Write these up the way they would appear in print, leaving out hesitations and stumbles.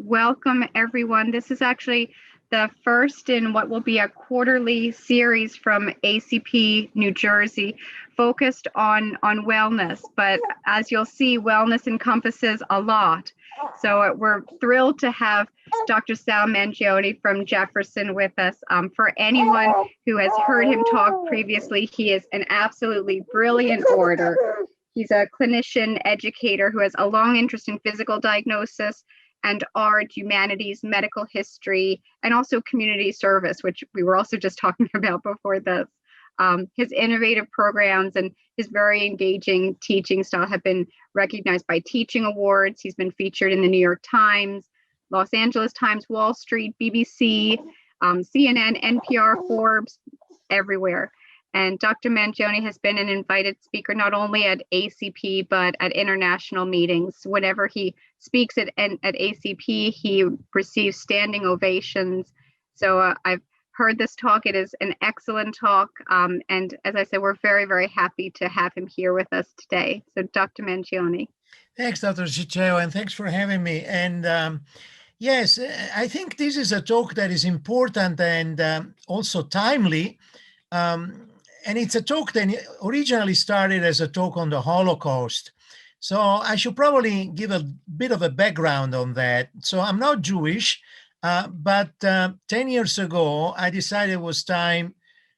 welcome everyone. This is actually the first in what will be a quarterly series from ACP New Jersey focused on wellness. But as you'll see, wellness encompasses a lot. So we're thrilled to have Dr. Sal Mangione from Jefferson with us. For anyone who has heard him talk previously, he is an absolutely brilliant orator. He's a clinician educator who has a long interest in physical diagnosis and art, humanities, medical history, and also community service, which we were also just talking about before this. His innovative programs and his very engaging teaching style have been recognized by teaching awards. He's been featured in the New York Times, Los Angeles Times, Wall Street, BBC, CNN, NPR, Forbes, everywhere. And Dr. Mangione has been an invited speaker not only at ACP, but at international meetings. Whenever he speaks at ACP, he receives standing ovations. So I've heard this talk. It is an excellent talk. And as I said, we're very, very happy to have him here with us today. So Dr. Mangione. Thanks, Dr. Ciccio, and thanks for having me. And yes, I think this is a talk that is important and also timely. And it's a talk that originally started as a talk on the Holocaust. So I should probably give a bit of a background on that. So I'm not Jewish, but 10 years ago, I decided it was time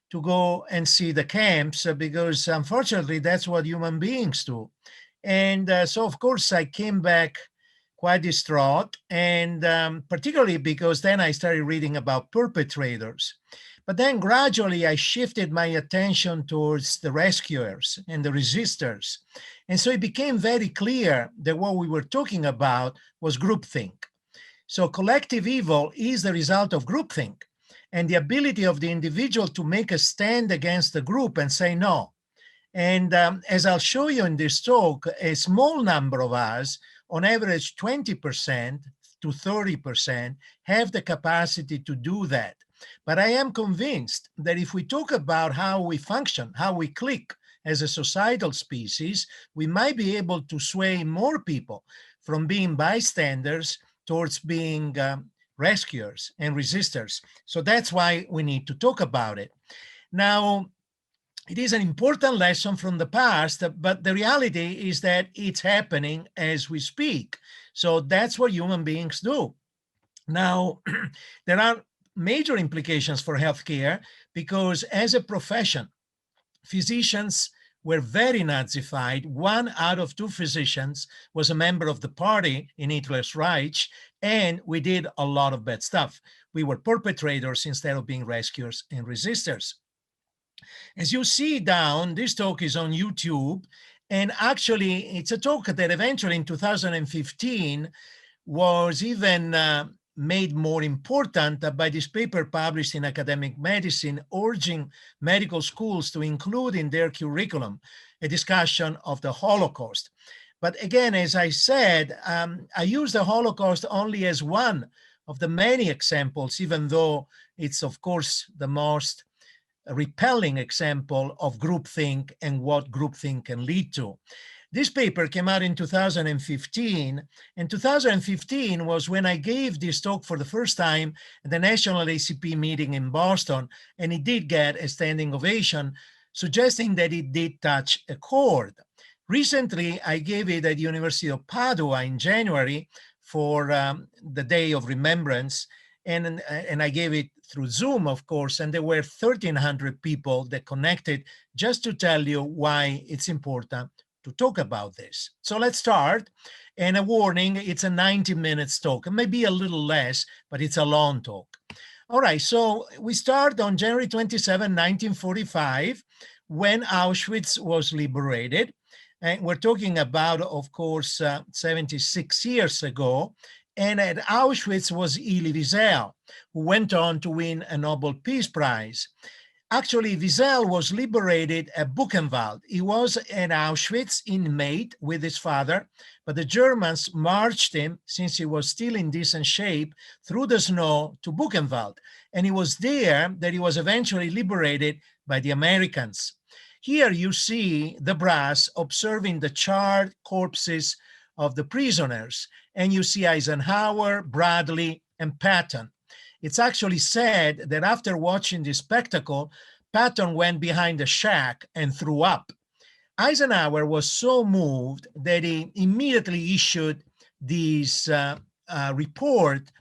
to go and see the camps because unfortunately, that's what human beings do. And so, of course, I came back quite distraught, and particularly because then I started reading about perpetrators. But then gradually I shifted my attention towards the rescuers and the resistors. And so it became very clear that what we were talking about was groupthink. So collective evil is the result of groupthink and the ability of the individual to make a stand against the group and say no. And as I'll show you in this talk, a small number of us, on average 20% to 30%, have the capacity to do that. But I am convinced that if we talk about how we function, how we click as a societal species, we might be able to sway more people from being bystanders towards being rescuers and resistors. So that's why we need to talk about it. Now, it is an important lesson from the past, but the reality is that it's happening as we speak. So that's what human beings do. Now, there are major implications for healthcare because as a profession, physicians were very Nazified. 1 out of 2 physicians was a member of the party in Hitler's Reich, and we did a lot of bad stuff. We were perpetrators instead of being rescuers and resistors. As you see down, this talk is on YouTube, and actually it's a talk that eventually in 2015 was even made more important by this paper published in Academic Medicine, urging medical schools to include in their curriculum a discussion of the Holocaust. But again, as I said, I use the Holocaust only as one of the many examples, even though it's, of course, the most repelling example of groupthink and what groupthink can lead to. This paper came out in 2015, and 2015 was when I gave this talk for the first time at the National ACP meeting in Boston, and it did get a standing ovation, suggesting that it did touch a chord. Recently, I gave it at the University of Padua in January for the Day of Remembrance, and I gave it through Zoom, of course, and there were 1,300 people that connected just to tell you why it's important to talk about this. So let's start. And a warning, it's a 90-minute talk, maybe a little less, but it's a long talk. All right, so we start on January 27, 1945, when Auschwitz was liberated. And we're talking about, of course, 76 years ago. And at Auschwitz was Elie Wiesel, who went on to win a Nobel Peace Prize. Actually, Wiesel was liberated at Buchenwald. He was at Auschwitz inmate with his father, but the Germans marched him, since he was still in decent shape, through the snow to Buchenwald. And it was there that he was eventually liberated by the Americans. Here you see the brass observing the charred corpses of the prisoners, and you see Eisenhower, Bradley, and Patton. It's actually said that after watching this spectacle, Patton went behind a shack and threw up. Eisenhower was so moved that he immediately issued this report.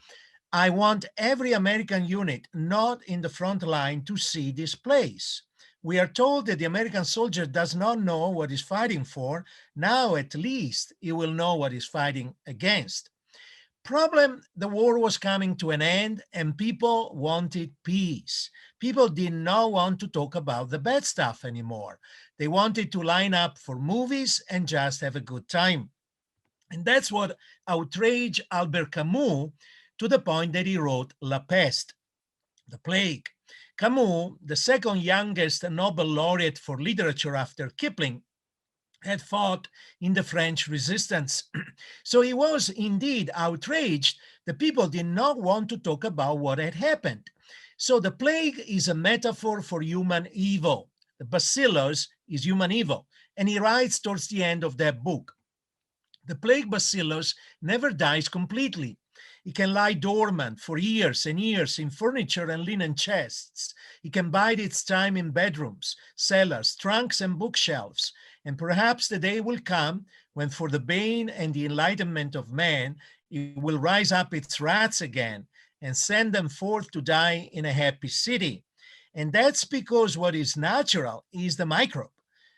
I want every American unit not in the front line to see this place. We are told that the American soldier does not know what he's fighting for. Now, at least, he will know what he's fighting against. Problem, the war was coming to an end and people wanted peace. People did not want to talk about the bad stuff anymore. They wanted to line up for movies and just have a good time. And that's what outraged Albert Camus to the point that he wrote La Peste, the plague. Camus, the second youngest Nobel laureate for literature after Kipling, had fought in the French resistance. So he was indeed outraged. The people did not want to talk about what had happened. So the plague is a metaphor for human evil. The bacillus is human evil. And he writes towards the end of that book, the plague bacillus never dies completely. It can lie dormant for years and years in furniture and linen chests. It can bide its time in bedrooms, cellars, trunks, and bookshelves. And perhaps the day will come when, for the bane and the enlightenment of man, it will rise up its rats again and send them forth to die in a happy city. And that's because what is natural is the microbe.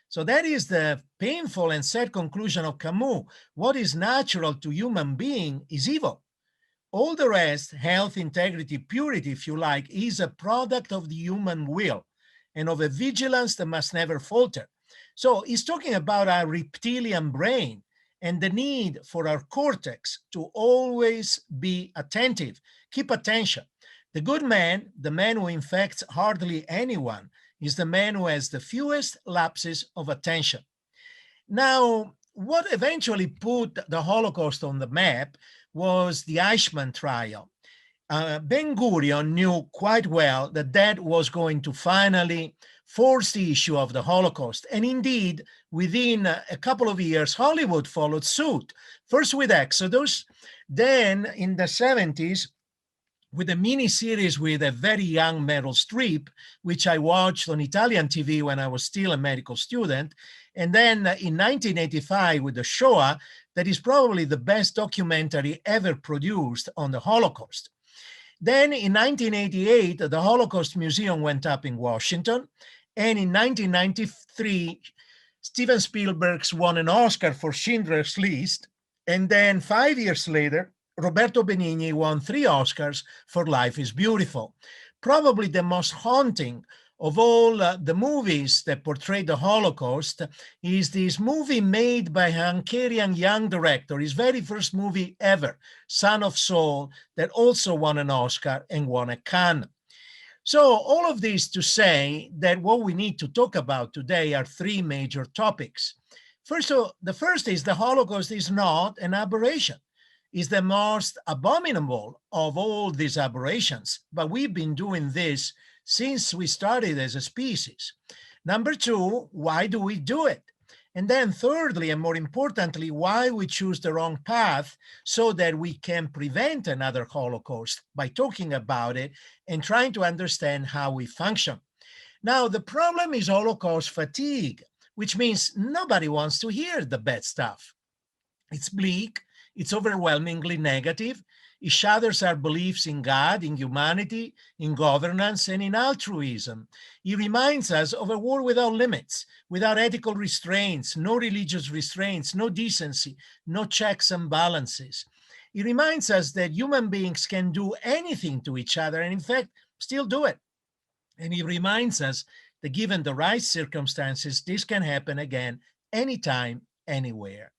So that is the painful and sad conclusion of Camus. What is natural to human being is evil. All the rest, health, integrity, purity, if you like, is a product of the human will and of a vigilance that must never falter. So he's talking about our reptilian brain and the need for our cortex to always be attentive, keep attention. The good man, the man who infects hardly anyone, is the man who has the fewest lapses of attention. Now, what eventually put the Holocaust on the map was the Eichmann trial. Ben-Gurion knew quite well that that was going to finally force the issue of the Holocaust. And indeed, within a couple of years, Hollywood followed suit, first with Exodus, then in the 70s, with a mini-series with a very young Meryl Streep, which I watched on Italian TV when I was still a medical student. And then in 1985 with the Shoah, that is probably the best documentary ever produced on the Holocaust. Then in 1988, the Holocaust Museum went up in Washington. And in 1993, Steven Spielberg won an Oscar for Schindler's List. And then 5 years later, Roberto Benigni won 3 Oscars for Life is Beautiful. Probably the most haunting of all the movies that portray the Holocaust is this movie made by a Hungarian young director, his very first movie ever, Son of Saul, that also won an Oscar and won a Cannes. So all of this to say that what we need to talk about today are 3 major topics. First of all, the first is the Holocaust is not an aberration. Is the most abominable of all these aberrations, but we've been doing this since we started as a species. Number 2, why do we do it? And then thirdly, and more importantly, why we choose the wrong path so that we can prevent another Holocaust by talking about it and trying to understand how we function. Now, the problem is Holocaust fatigue, which means nobody wants to hear the bad stuff. It's bleak. It's overwhelmingly negative. It shatters our beliefs in God, in humanity, in governance, and in altruism. It reminds us of a war without limits, without ethical restraints, no religious restraints, no decency, no checks and balances. It reminds us that human beings can do anything to each other and, in fact, still do it. And it reminds us that given the right circumstances, this can happen again, anytime, anywhere.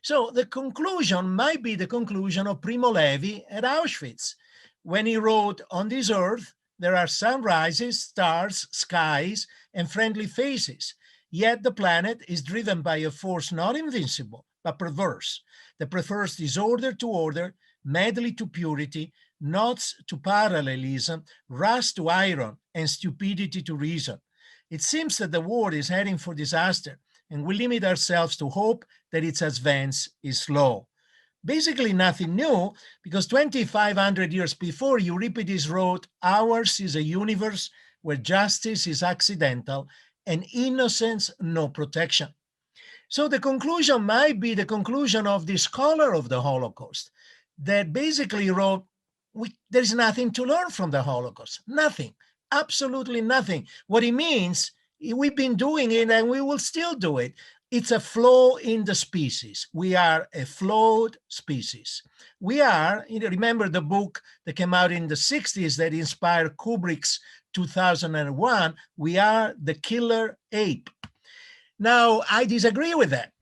So the conclusion might be the conclusion of Primo Levi at Auschwitz, when he wrote, "On this earth, there are sunrises, stars, skies, and friendly faces. Yet the planet is driven by a force not invincible, but perverse, that prefers disorder to order, madly to purity, knots to parallelism, rust to iron, and stupidity to reason. It seems that the world is heading for disaster, and we limit ourselves to hope that its advance is slow." Basically nothing new, because 2,500 years before, Euripides wrote, "Ours is a universe where justice is accidental and innocence no protection." So the conclusion might be the conclusion of the scholar of the Holocaust, that basically wrote, there's nothing to learn from the Holocaust. Nothing. Absolutely nothing. What it means, we've been doing it and we will still do it. It's a flaw in the species. We are a flawed species. We are, remember the book that came out in the 60s that inspired Kubrick's 2001, We Are the Killer Ape. Now, I disagree with that.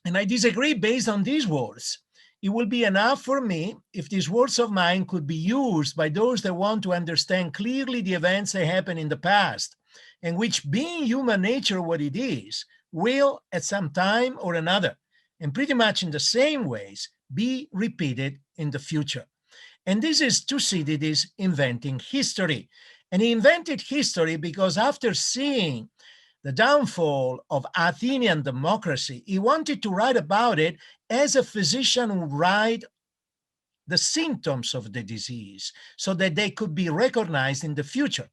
And I disagree based on these words. It will be enough for me if these words of mine could be used by those that want to understand clearly the events that happened in the past, and which, being human nature what it is, will at some time or another, and pretty much in the same ways, be repeated in the future. And this is Thucydides inventing history. And he invented history because after seeing the downfall of Athenian democracy, he wanted to write about it as a physician would write the symptoms of the disease so that they could be recognized in the future.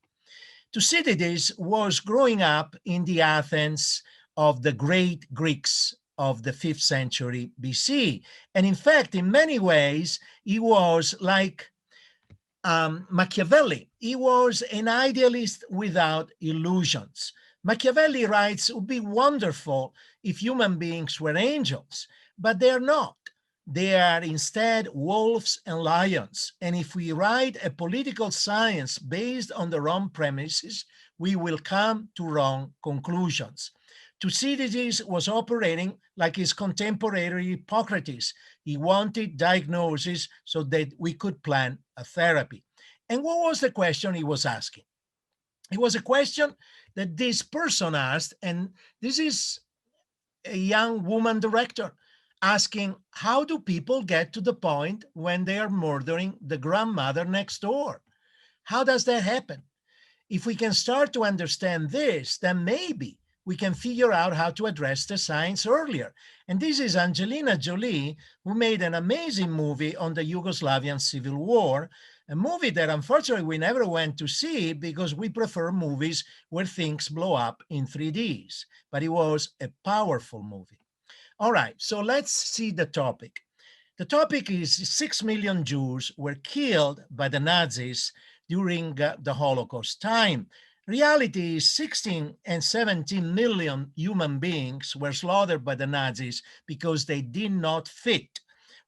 Thucydides was growing up in the Athens of the great Greeks of the 5th century BC. And in fact, in many ways, he was like Machiavelli. He was an idealist without illusions. Machiavelli writes, it would be wonderful if human beings were angels, but they're not. They are instead wolves and lions. And if we write a political science based on the wrong premises, we will come to wrong conclusions. Thucydides was operating like his contemporary Hippocrates. He wanted diagnosis so that we could plan a therapy. And what was the question he was asking? It was a question that this person asked, and this is a young woman director asking, how do people get to the point when they are murdering the grandmother next door? How does that happen? If we can start to understand this, then maybe we can figure out how to address the science earlier. And this is Angelina Jolie, who made an amazing movie on the Yugoslavian Civil War, a movie that unfortunately we never went to see because we prefer movies where things blow up in 3Ds. But it was a powerful movie. All right, so let's see the topic. The topic is 6 million Jews were killed by the Nazis during the Holocaust time. Reality is 16 and 17 million human beings were slaughtered by the Nazis because they did not fit.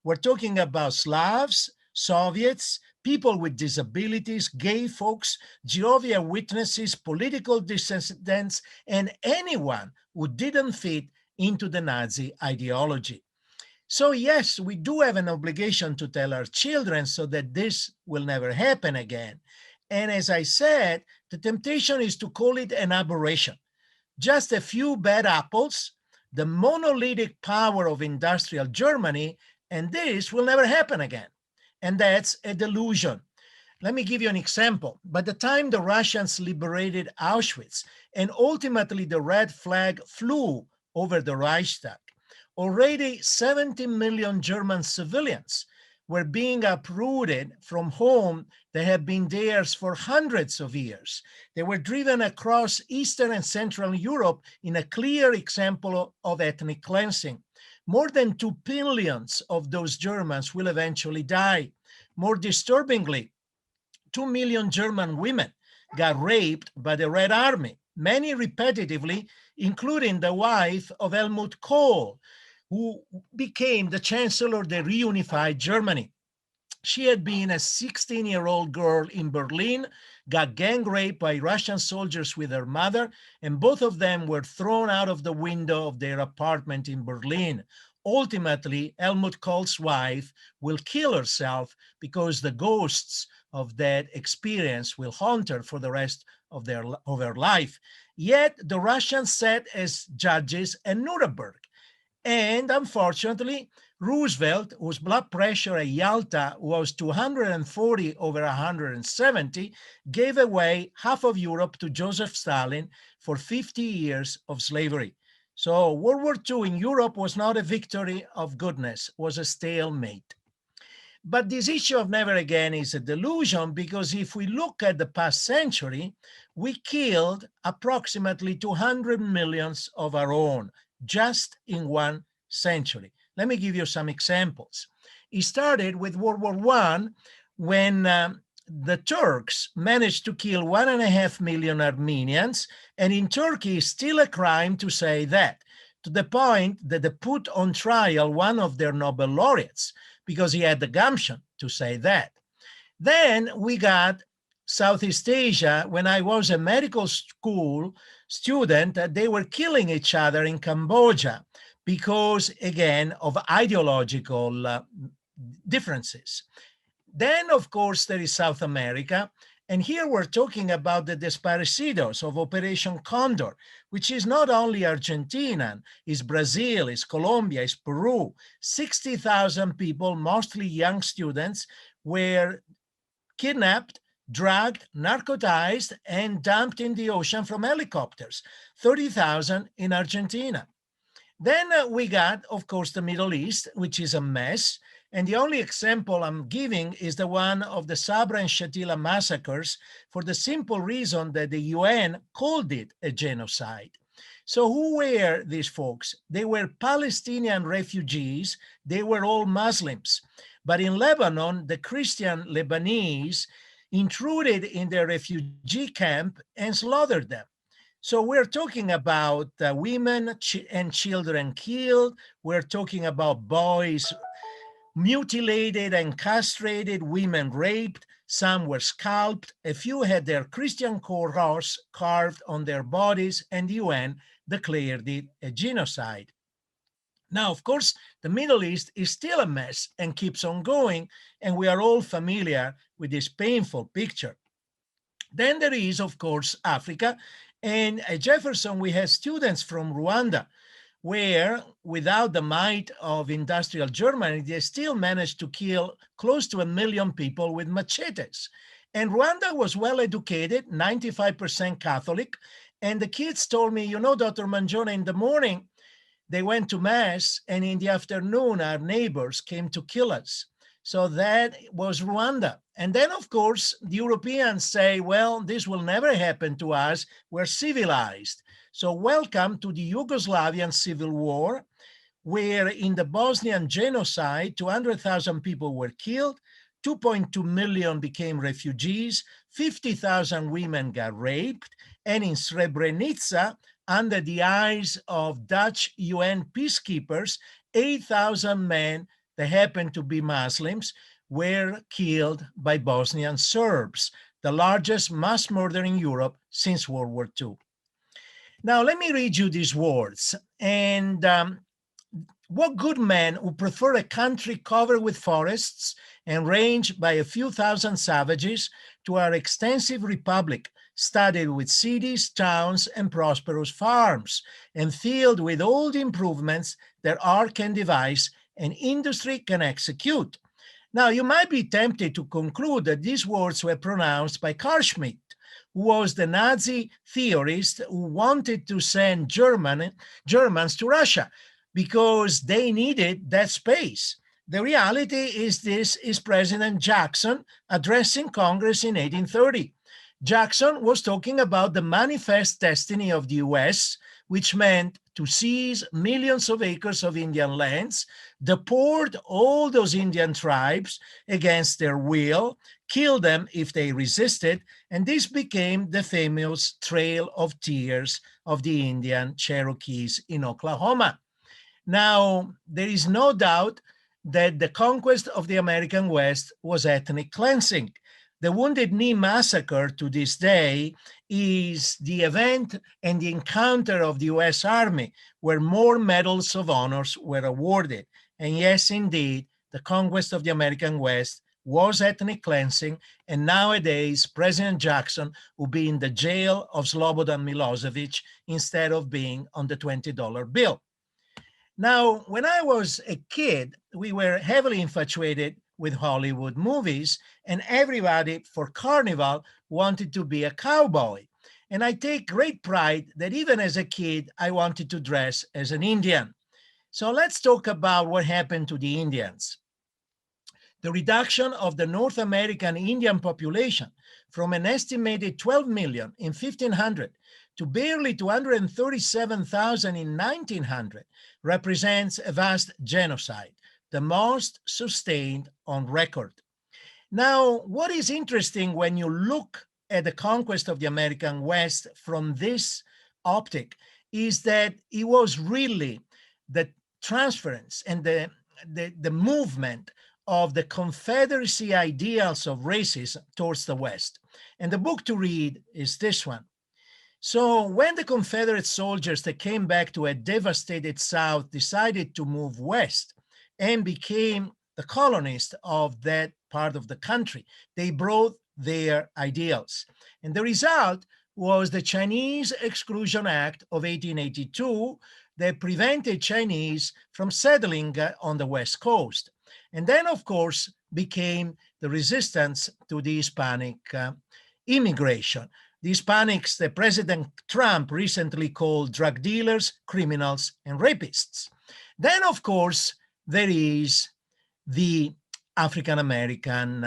We're talking about Slavs, Soviets, people with disabilities, gay folks, Jehovah's Witnesses, political dissidents, and anyone who didn't fit into the Nazi ideology. So yes, we do have an obligation to tell our children so that this will never happen again. And as I said, the temptation is to call it an aberration. Just a few bad apples, the monolithic power of industrial Germany, and this will never happen again. And that's a delusion. Let me give you an example. By the time the Russians liberated Auschwitz and ultimately the red flag flew over the Reichstag, already 70 million German civilians were being uprooted from home that had been theirs for hundreds of years. They were driven across Eastern and Central Europe in a clear example of ethnic cleansing. More than 2 billion of those Germans will eventually die. More disturbingly, 2 million German women got raped by the Red Army, many repetitively, including the wife of Helmut Kohl, who became the chancellor of the reunified Germany. She had been a 16-year-old girl in Berlin, got gang raped by Russian soldiers with her mother, and both of them were thrown out of the window of their apartment in Berlin. Ultimately, Helmut Kohl's wife will kill herself because the ghosts of that experience will haunt her for the rest of her life. Yet the Russians sat as judges at Nuremberg. And unfortunately, Roosevelt, whose blood pressure at Yalta was 240 over 170, gave away half of Europe to Joseph Stalin for 50 years of slavery. So World War II in Europe was not a victory of goodness, was a stalemate. But this issue of never again is a delusion, because if we look at the past century, we killed approximately 200 millions of our own just in one century. Let me give you some examples. It started with World War I, when the Turks managed to kill 1.5 million Armenians, and in Turkey it's still a crime to say that, to the point that they put on trial one of their Nobel laureates because he had the gumption to say that. Then we got Southeast Asia. When I was a medical school student, they were killing each other in Cambodia because, again, of ideological differences. Then, of course, there is South America. And here we're talking about the desaparecidos of Operation Condor, which is not only Argentina, it's Brazil, it's Colombia, it's Peru. 60,000 people, mostly young students, were kidnapped, drugged, narcotized, and dumped in the ocean from helicopters. 30,000 in Argentina. Then we got, of course, the Middle East, which is a mess. And the only example I'm giving is the one of the Sabra and Shatila massacres, for the simple reason that the UN called it a genocide. So who were these folks? They were Palestinian refugees. They were all Muslims. But in Lebanon, the Christian Lebanese intruded in their refugee camp and slaughtered them. So we're talking about women and children killed. We're talking about boys mutilated and castrated, women raped, some were scalped, a few had their Christian cross carved on their bodies, and the UN declared it a genocide. Now, of course, the Middle East is still a mess and keeps on going, and we are all familiar with this painful picture. Then there is, of course, Africa, and at Jefferson we had students from Rwanda, where without the might of industrial Germany, they still managed to kill close to 1 million people with machetes. And Rwanda was well educated, 95% Catholic. And the kids told me, you know, Dr. Mangione, in the morning, they went to mass, and in the afternoon, our neighbors came to kill us. So that was Rwanda. And then, of course, the Europeans say, well, this will never happen to us. We're civilized. So welcome to the Yugoslavian Civil War, where in the Bosnian genocide, 200,000 people were killed, 2.2 million became refugees, 50,000 women got raped, and in Srebrenica, under the eyes of Dutch UN peacekeepers, 8,000 men that happened to be Muslims were killed by Bosnian Serbs, the largest mass murder in Europe since World War II. Now, let me read you these words. And what good man would prefer a country covered with forests and ranged by a few thousand savages to our extensive republic, studded with cities, towns, and prosperous farms, and filled with all the improvements that art can devise and industry can execute? Now, you might be tempted to conclude that these words were pronounced by Carl Schmitt, who was the Nazi theorist who wanted to send Germans to Russia because they needed that space. The reality is this is President Jackson addressing Congress in 1830. Jackson was talking about the manifest destiny of the US, which meant to seize millions of acres of Indian lands, deport all those Indian tribes against their will, kill them if they resisted, and this became the famous Trail of Tears of the Indian Cherokees in Oklahoma. Now, there is no doubt that the conquest of the American West was ethnic cleansing. The Wounded Knee Massacre to this day is the event and the encounter of the US Army where more medals of honors were awarded. And yes, indeed, the conquest of the American West was ethnic cleansing, and nowadays President Jackson will be in the jail of Slobodan Milosevic instead of being on the $20 bill. Now, when I was a kid, we were heavily infatuated with Hollywood movies, and everybody for Carnival wanted to be a cowboy. And I take great pride that even as a kid, I wanted to dress as an Indian. So let's talk about what happened to the Indians. The reduction of the North American Indian population from an estimated 12 million in 1500 to barely 237,000 in 1900 represents a vast genocide, the most sustained on record. Now, what is interesting when you look at the conquest of the American West from this optic is that it was really the transference and the movement of the Confederacy ideals of racism towards the West. And the book to read is this one. So when the Confederate soldiers that came back to a devastated South decided to move west and became the colonists of that part of the country, they brought their ideals. And the result was the Chinese Exclusion Act of 1882 that prevented Chinese from settling on the West Coast. And then, of course, became the resistance to the Hispanic immigration. The Hispanics that President Trump recently called drug dealers, criminals, and rapists. Then, of course, there is the African American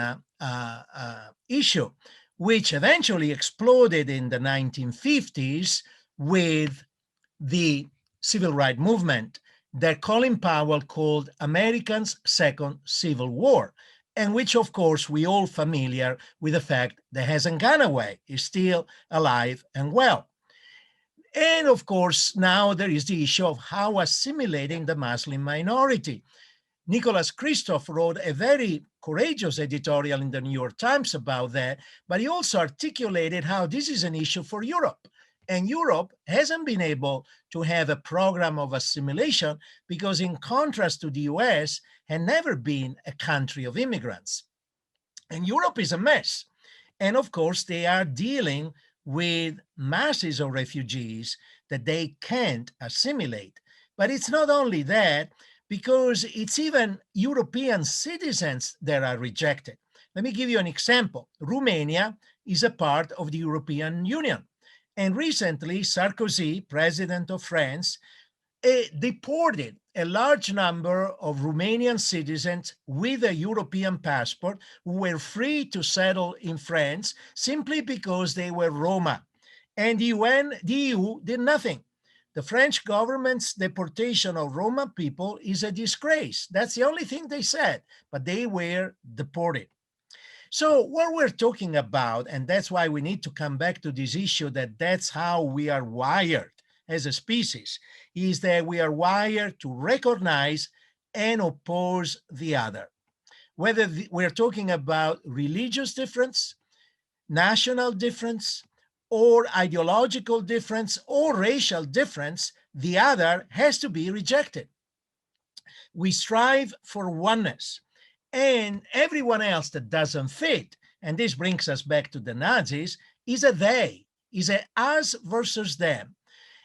issue, which eventually exploded in the 1950s with the civil rights movement that Colin Powell called America's Second Civil War, and which, of course, we all familiar with the fact that hasn't gone away, is still alive and well. And of course, now there is the issue of how assimilating the Muslim minority. Nicholas Kristof wrote a very courageous editorial in the New York Times about that, but he also articulated how this is an issue for Europe. And Europe hasn't been able to have a program of assimilation because, in contrast to the US, had never been a country of immigrants. And Europe is a mess. And of course, they are dealing with masses of refugees that they can't assimilate. But it's not only that, because it's even European citizens that are rejected. Let me give you an example. Romania is a part of the European Union. And recently, Sarkozy, president of France, deported a large number of Romanian citizens with a European passport who were free to settle in France simply because they were Roma. And the EU did nothing. The French government's deportation of Roma people is a disgrace. That's the only thing they said, but they were deported. So what we're talking about, and that's why we need to come back to this issue, that's how we are wired as a species, is that we are wired to recognize and oppose the other. Whether we're talking about religious difference, national difference, or ideological difference, or racial difference, the other has to be rejected. We strive for oneness. And everyone else that doesn't fit, and this brings us back to the Nazis, is a they, is a us versus them.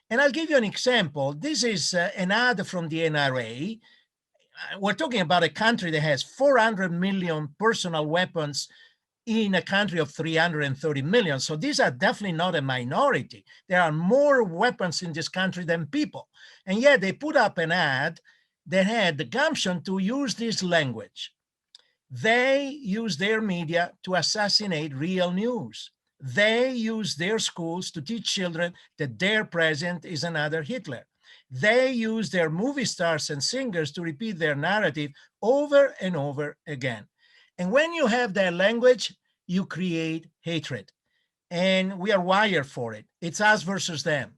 And I'll give you an example. This is an ad from the NRA. We're talking about a country that has 400 million personal weapons in a country of 330 million. So these are definitely not a minority. There are more weapons in this country than people. And yet they put up an ad that had the gumption to use this language. They use their media to assassinate real news. They use their schools to teach children that their president is another Hitler. They use their movie stars and singers to repeat their narrative over and over again. And when you have that language, you create hatred. And we are wired for it. It's us versus them.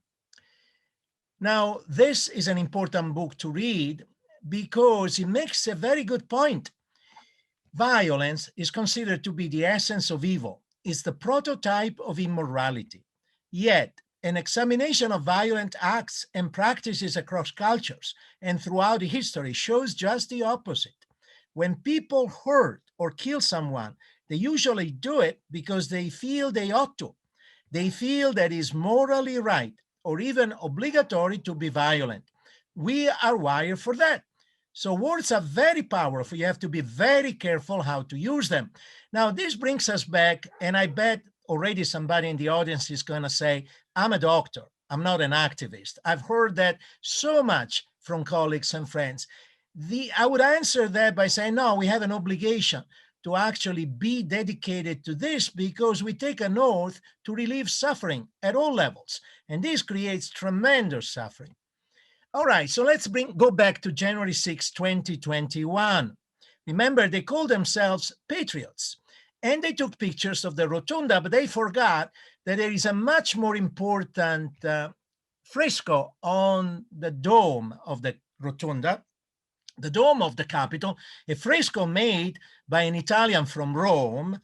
Now, this is an important book to read because it makes a very good point. Violence is considered to be the essence of evil. It's the prototype of immorality. Yet, an examination of violent acts and practices across cultures and throughout history shows just the opposite. When people hurt or kill someone, they usually do it because they feel they ought to. They feel that it's morally right or even obligatory to be violent. We are wired for that. So words are very powerful. You have to be very careful how to use them. Now, this brings us back, and I bet already somebody in the audience is going to say, I'm a doctor, I'm not an activist. I've heard that so much from colleagues and friends. I would answer that by saying, no, we have an obligation to actually be dedicated to this because we take an oath to relieve suffering at all levels. And this creates tremendous suffering. All right, so let's go back to January 6, 2021. Remember, they called themselves patriots and they took pictures of the rotunda, but they forgot that there is a much more important fresco on the dome of the rotunda, the dome of the Capitol, a fresco made by an Italian from Rome,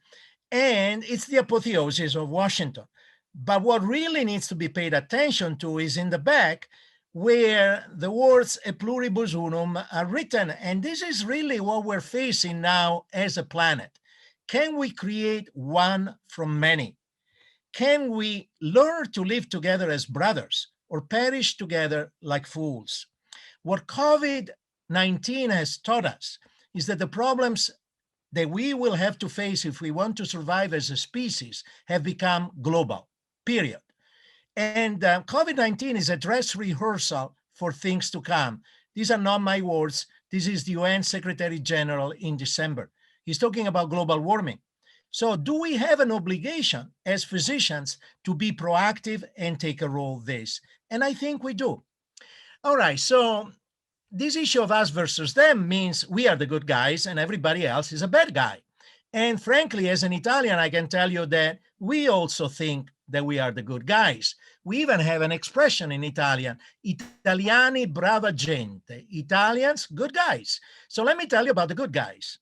and it's the apotheosis of Washington. But what really needs to be paid attention to is in the back, where the words E pluribus unum are written. And this is really what we're facing now as a planet. Can we create one from many? Can we learn to live together as brothers or perish together like fools? What COVID-19 has taught us is that the problems that we will have to face if we want to survive as a species have become global, period. And COVID-19 is a dress rehearsal for things to come. These are not my words. This is the UN Secretary General in December. He's talking about global warming. So do we have an obligation as physicians to be proactive and take a role in this? And I think we do. All right, so this issue of us versus them means we are the good guys and everybody else is a bad guy. And frankly, as an Italian, I can tell you that we also think that we are the good guys. We even have an expression in Italian, Italiani brava gente, Italians, good guys. So let me tell you about the good guys.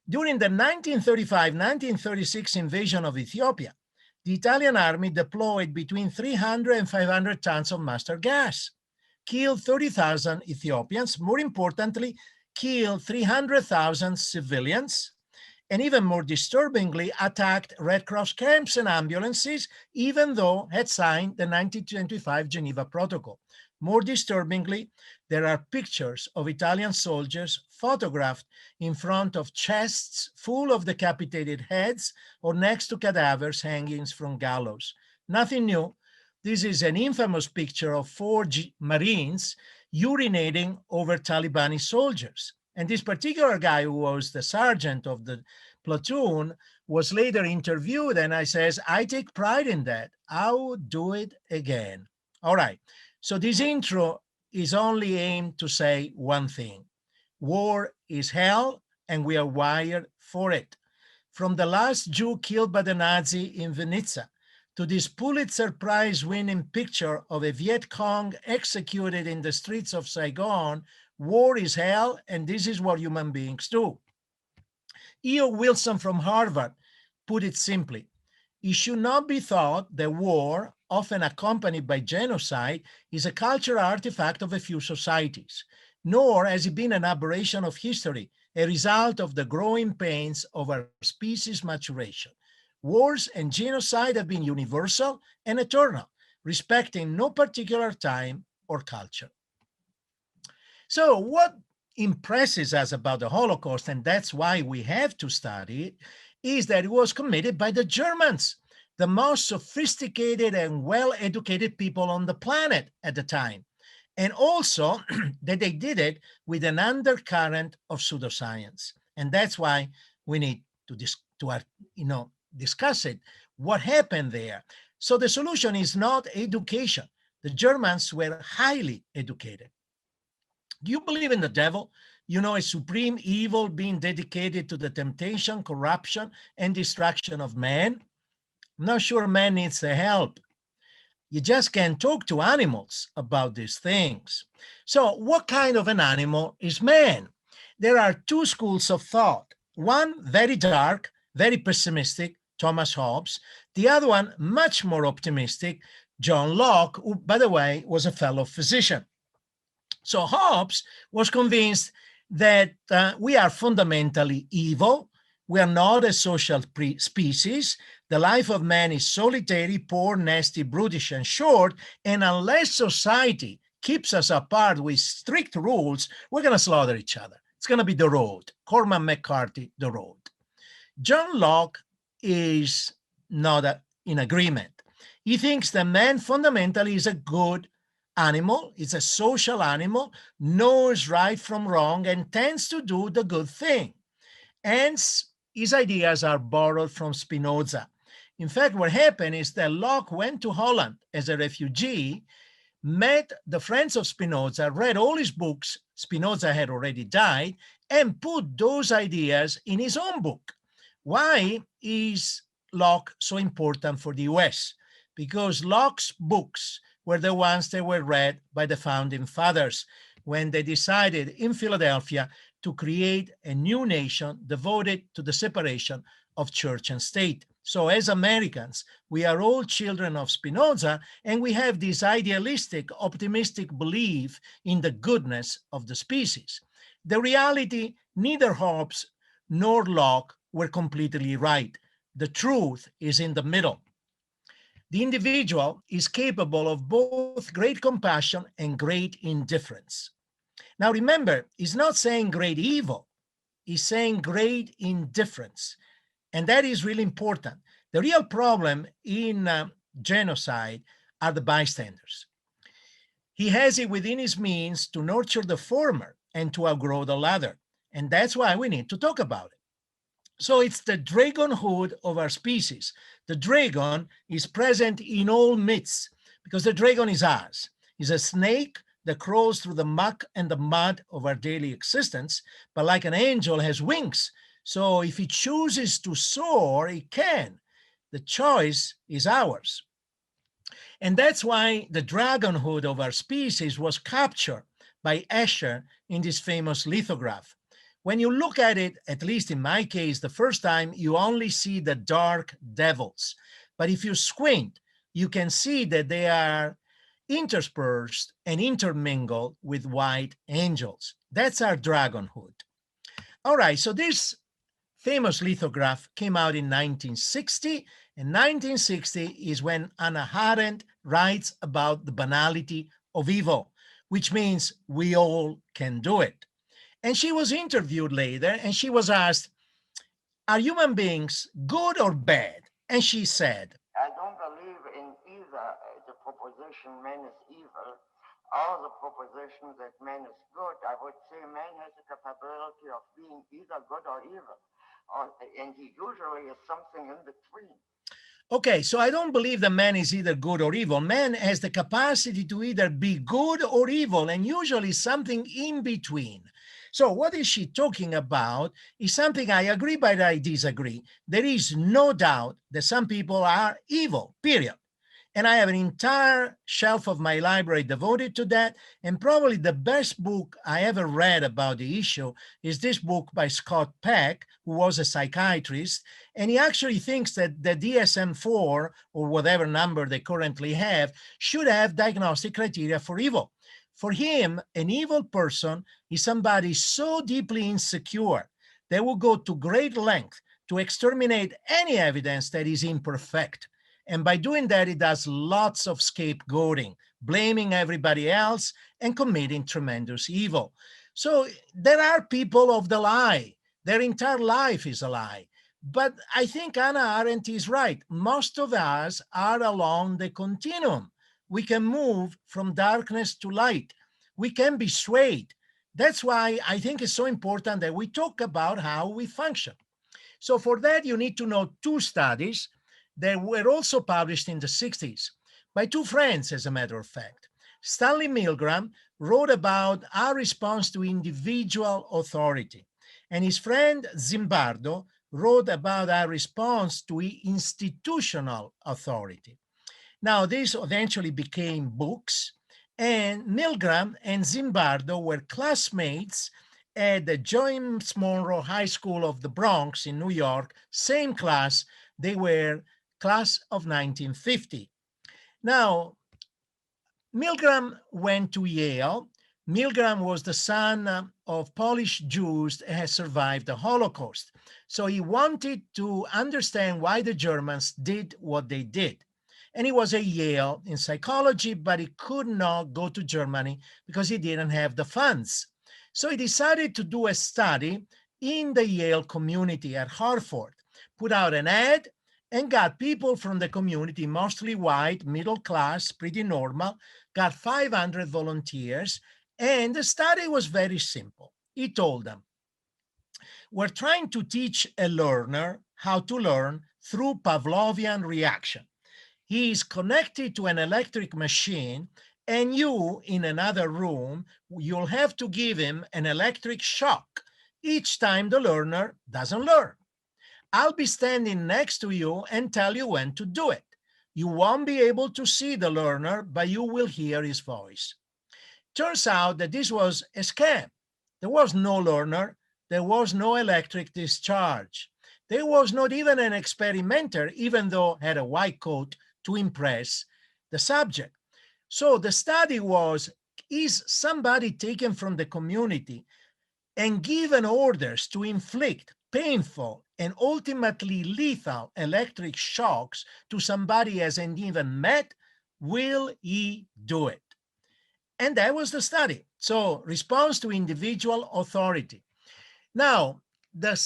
During the 1935-1936 invasion of Ethiopia, the Italian army deployed between 300 and 500 tons of mustard gas, killed 30,000 Ethiopians, more importantly, killed 300,000 civilians, and even more disturbingly, attacked Red Cross camps and ambulances, even though had signed the 1925 Geneva Protocol. More disturbingly, there are pictures of Italian soldiers photographed in front of chests full of decapitated heads or next to cadavers hanging from gallows. Nothing new. This is an infamous picture of 4 Marines urinating over Taliban soldiers. And this particular guy, who was the sergeant of the platoon, was later interviewed, and I says, I take pride in that. I would do it again. All right. So this intro is only aimed to say one thing. War is hell, and we are wired for it. From the last Jew killed by the Nazi in Vinnytsia to this Pulitzer Prize-winning picture of a Viet Cong executed in the streets of Saigon, war is hell, and this is what human beings do. E.O. Wilson from Harvard put it simply, it should not be thought that war, often accompanied by genocide, is a cultural artifact of a few societies, nor has it been an aberration of history, a result of the growing pains of our species' maturation. Wars and genocide have been universal and eternal, respecting no particular time or culture. So what impresses us about the Holocaust, and that's why we have to study it, is that it was committed by the Germans, the most sophisticated and well-educated people on the planet at the time. And also that they did it with an undercurrent of pseudoscience. And that's why we need to discuss it, what happened there. So the solution is not education. The Germans were highly educated. Do you believe in the devil? You know, a supreme evil being dedicated to the temptation, corruption, and destruction of man? I'm not sure man needs the help. You just can't talk to animals about these things. So what kind of an animal is man? There are 2 schools of thought. One, very dark, very pessimistic, Thomas Hobbes. The other one, much more optimistic, John Locke, who, by the way, was a fellow physician. So Hobbes was convinced that we are fundamentally evil. We are not a social species. The life of man is solitary, poor, nasty, brutish, and short. And unless society keeps us apart with strict rules, we're going to slaughter each other. It's going to be the road. Cormac McCarthy, the road. John Locke is not in agreement. He thinks that man fundamentally is a good animal, is a social animal, knows right from wrong, and tends to do the good thing. Hence, his ideas are borrowed from Spinoza. In fact, what happened is that Locke went to Holland as a refugee, met the friends of Spinoza, read all his books, Spinoza had already died, and put those ideas in his own book. Why is Locke so important for the US? Because Locke's books were the ones that were read by the founding fathers when they decided in Philadelphia to create a new nation devoted to the separation of church and state. So as Americans, we are all children of Spinoza, and we have this idealistic, optimistic belief in the goodness of the species. The reality, neither Hobbes nor Locke were completely right. The truth is in the middle. The individual is capable of both great compassion and great indifference. Now remember, he's not saying great evil, he's saying great indifference. And that is really important. The real problem in genocide are the bystanders. He has it within his means to nurture the former and to outgrow the latter. And that's why we need to talk about it. So it's the dragonhood of our species. The dragon is present in all myths because the dragon is ours. He's a snake that crawls through the muck and the mud of our daily existence, but like an angel has wings. So if he chooses to soar, he can. The choice is ours. And that's why the dragonhood of our species was captured by Escher in this famous lithograph. When you look at it, at least in my case, the first time, you only see the dark devils. But if you squint, you can see that they are interspersed and intermingled with white angels. That's our dragonhood. All right, so this famous lithograph came out in 1960, and 1960 is when Hannah Arendt writes about the banality of evil, which means we all can do it. And she was interviewed later, and she was asked, are human beings good or bad? And she said, I don't believe in either the proposition man is evil or the proposition that man is good. I would say man has the capability of being either good or evil, and he usually is something in between. Okay, so I don't believe that man is either good or evil. Man has the capacity to either be good or evil, and usually something in between. So what is she talking about is something I agree, but I disagree. There is no doubt that some people are evil, period. And I have an entire shelf of my library devoted to that. And probably the best book I ever read about the issue is this book by Scott Peck, who was a psychiatrist. And he actually thinks that the DSM-4, or whatever number they currently have, should have diagnostic criteria for evil. For him, an evil person is somebody so deeply insecure they will go to great length to exterminate any evidence that is imperfect. And by doing that, it does lots of scapegoating, blaming everybody else and committing tremendous evil. So there are people of the lie. Their entire life is a lie. But I think Hannah Arendt is right. Most of us are along the continuum. We can move from darkness to light. We can be swayed. That's why I think it's so important that we talk about how we function. So for that, you need to know two studies that were also published in the 60s by two friends, as a matter of fact. Stanley Milgram wrote about our response to individual authority, and his friend Zimbardo wrote about our response to institutional authority. Now, these eventually became books, and Milgram and Zimbardo were classmates at the James Monroe High School of the Bronx in New York, same class. They were class of 1950. Now, Milgram went to Yale. Milgram was the son of Polish Jews that had survived the Holocaust. So he wanted to understand why the Germans did what they did. And he was at Yale in psychology, but he could not go to Germany because he didn't have the funds. So he decided to do a study in the Yale community at Hartford, put out an ad, and got people from the community, mostly white, middle class, pretty normal, got 500 volunteers, and the study was very simple. He told them, we're trying to teach a learner how to learn through Pavlovian reaction. He is connected to an electric machine, and you, in another room, you'll have to give him an electric shock each time the learner doesn't learn. I'll be standing next to you and tell you when to do it. You won't be able to see the learner, but you will hear his voice. Turns out that this was a scam. There was no learner. There was no electric discharge. There was not even an experimenter, even though had a white coat to impress the subject. So the study was, is somebody taken from the community and given orders to inflict painful and ultimately lethal electric shocks to somebody he hasn't even met? Will he do it? And that was the study. So response to individual authority. Now, the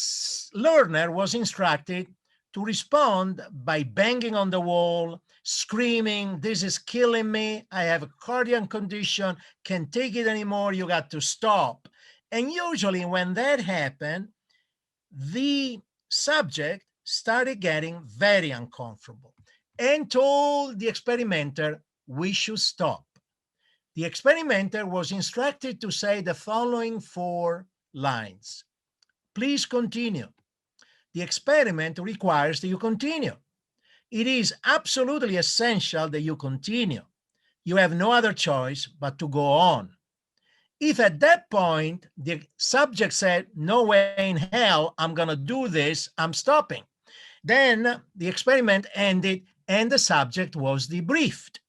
learner was instructed to respond by banging on the wall, screaming, this is killing me, I have a cardiac condition, can't take it anymore, you got to stop. And usually when that happened, the subject started getting very uncomfortable and told the experimenter, we should stop. The experimenter was instructed to say the following 4 lines. Please continue. The experiment requires that you continue. It is absolutely essential that you continue. You have no other choice but to go on. If at that point the subject said, no way in hell, I'm going to do this, I'm stopping, then the experiment ended and the subject was debriefed.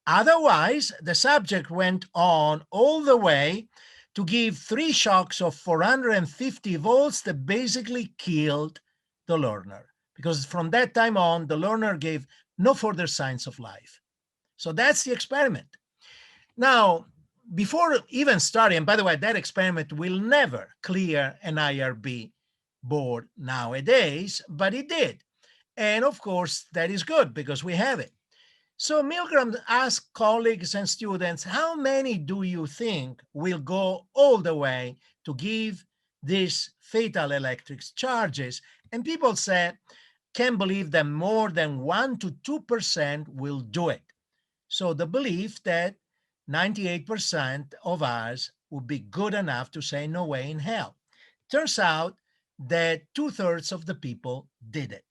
Otherwise, the subject went on all the way to give 3 shocks of 450 volts that basically killed the learner. Because from that time on, the learner gave no further signs of life. So that's the experiment. Now, before even starting, and by the way, that experiment will never clear an IRB board nowadays, but it did. And of course, that is good because we have it. So Milgram asked colleagues and students, how many do you think will go all the way to give these fatal electric charges? And people said, can't believe that more than 1 to 2% will do it. So the belief that 98% of us would be good enough to say no way in hell. Turns out that 2/3 of the people did it.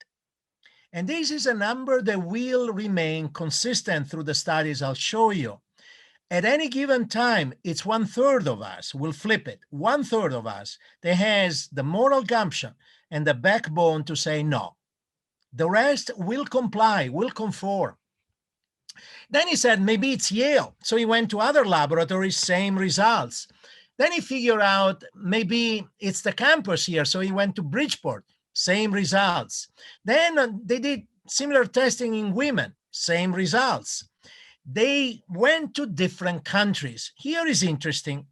And this is a number that will remain consistent through the studies I'll show you. At any given time, it's 1/3 of us, we'll flip it, 1/3 of us that has the moral gumption and the backbone to say no. The rest will comply, will conform. Then he said, maybe it's Yale. So he went to other laboratories, same results. Then he figured out maybe it's the campus here. So he went to Bridgeport, same results. Then they did similar testing in women, same results. They went to different countries. Here is interesting.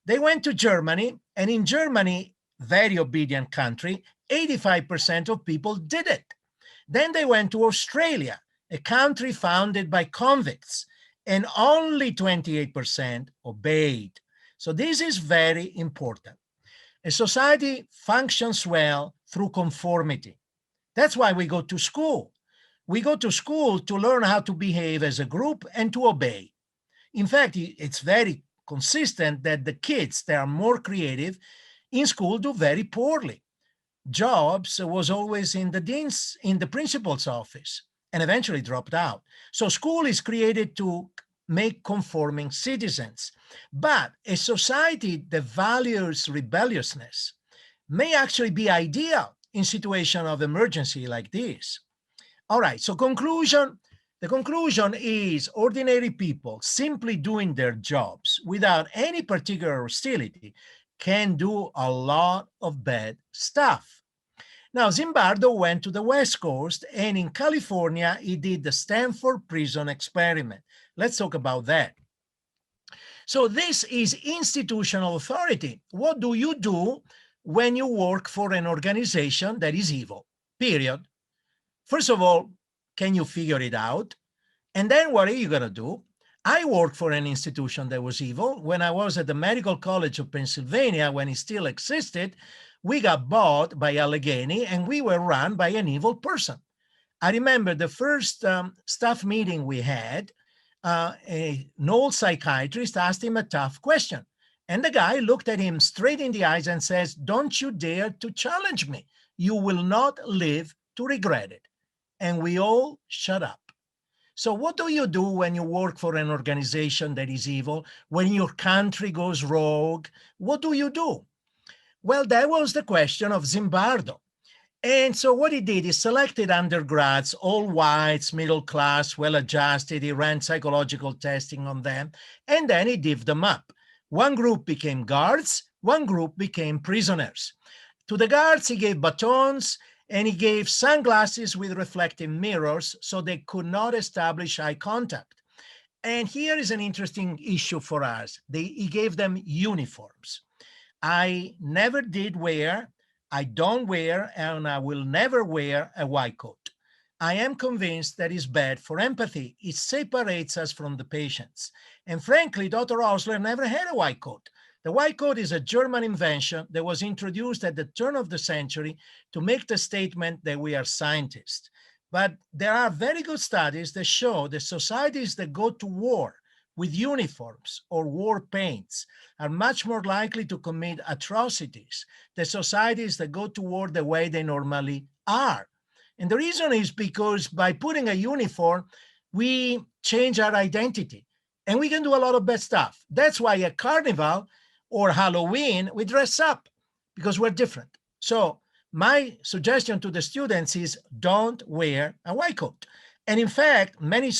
They went to Germany, and in Germany, very obedient country, 85% of people did it. Then they went to Australia, a country founded by convicts, and only 28% obeyed. So this is very important. A society functions well through conformity. That's why we go to school. We go to school to learn how to behave as a group and to obey. In fact, it's very consistent that the kids that are more creative in school do very poorly. Jobs was always in the principal's office and eventually dropped out. So school is created to make conforming citizens. But a society that values rebelliousness may actually be ideal in situation of emergency like this. All right, so conclusion. The conclusion is ordinary people simply doing their jobs without any particular hostility can do a lot of bad stuff. Now, Zimbardo went to the West Coast, and in California, he did the Stanford Prison Experiment. Let's talk about that. So this is institutional authority. What do you do when you work for an organization that is evil? Period. First of all, can you figure it out? And then what are you going to do? I worked for an institution that was evil. When I was at the Medical College of Pennsylvania, when it still existed, we got bought by Allegheny and we were run by an evil person. I remember the first staff meeting we had, an old psychiatrist asked him a tough question. And the guy looked at him straight in the eyes and says, "Don't you dare to challenge me. You will not live to regret it." And we all shut up. So what do you do when you work for an organization that is evil? When your country goes rogue, what do you do? Well, that was the question of Zimbardo. And so what he did is selected undergrads, all whites, middle class, well-adjusted. He ran psychological testing on them, and then he divvied them up. One group became guards, one group became prisoners. To the guards, he gave batons, and he gave sunglasses with reflective mirrors so they could not establish eye contact. And here is an interesting issue for us. He gave them uniforms. I never did wear, I don't wear, and I will never wear a white coat. I am convinced that is bad for empathy. It separates us from the patients. And frankly, Dr. Osler never had a white coat. The white coat is a German invention that was introduced at the turn of the century to make the statement that we are scientists. But there are very good studies that show that societies that go to war with uniforms or war paints are much more likely to commit atrocities than societies that go to war the way they normally are. And the reason is because by putting a uniform, we change our identity and we can do a lot of bad stuff. That's why at Carnival or Halloween, we dress up because we're different. So my suggestion to the students is don't wear a white coat. And in fact, many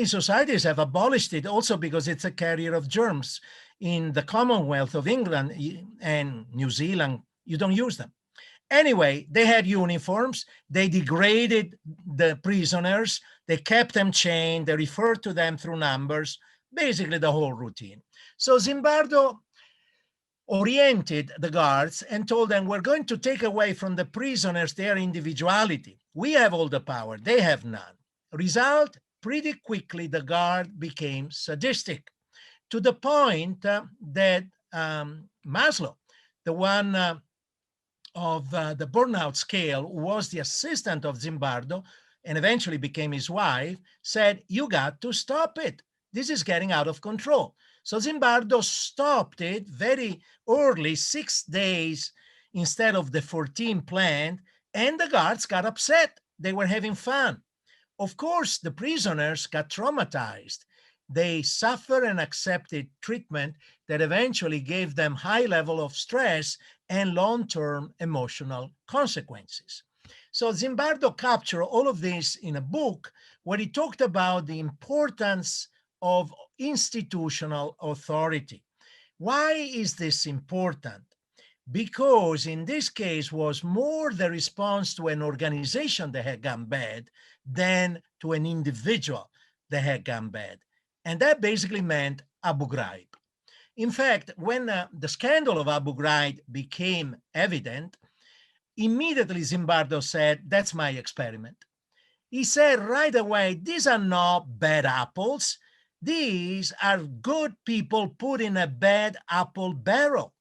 societies have abolished it also because it's a carrier of germs. In the Commonwealth of England and New Zealand, you don't use them. Anyway, they had uniforms. They degraded the prisoners. They kept them chained. They referred to them through numbers, basically the whole routine. So Zimbardo oriented the guards and told them, we're going to take away from the prisoners their individuality. We have all the power. They have none. Result, pretty quickly, the guard became sadistic to the point that Maslow, the one of the burnout scale, who was the assistant of Zimbardo and eventually became his wife, said, you got to stop it. This is getting out of control. So Zimbardo stopped it very early, 6 days instead of the 14 planned, and the guards got upset. They were having fun. Of course, the prisoners got traumatized. They suffered and accepted treatment that eventually gave them high level of stress and long-term emotional consequences. So Zimbardo captured all of this in a book where he talked about the importance of institutional authority. Why is this important? Because in this case was more the response to an organization that had gone bad than to an individual that had gone bad. And that basically meant Abu Ghraib. In fact, when the scandal of Abu Ghraib became evident, immediately Zimbardo said, that's my experiment. He said right away, these are not bad apples. These are good people put in a bad apple barrel.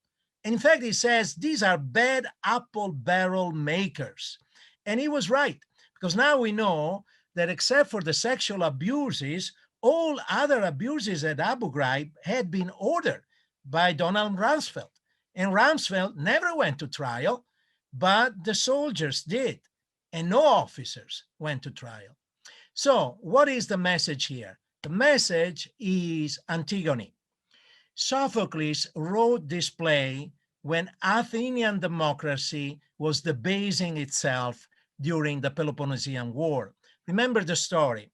In fact, he says these are bad apple barrel makers. And he was right, because now we know that except for the sexual abuses, all other abuses at Abu Ghraib had been ordered by Donald Rumsfeld. And Rumsfeld never went to trial, but the soldiers did, and no officers went to trial. So what is the message here? The message is Antigone. Sophocles wrote this play when Athenian democracy was debasing itself during the Peloponnesian War. Remember the story.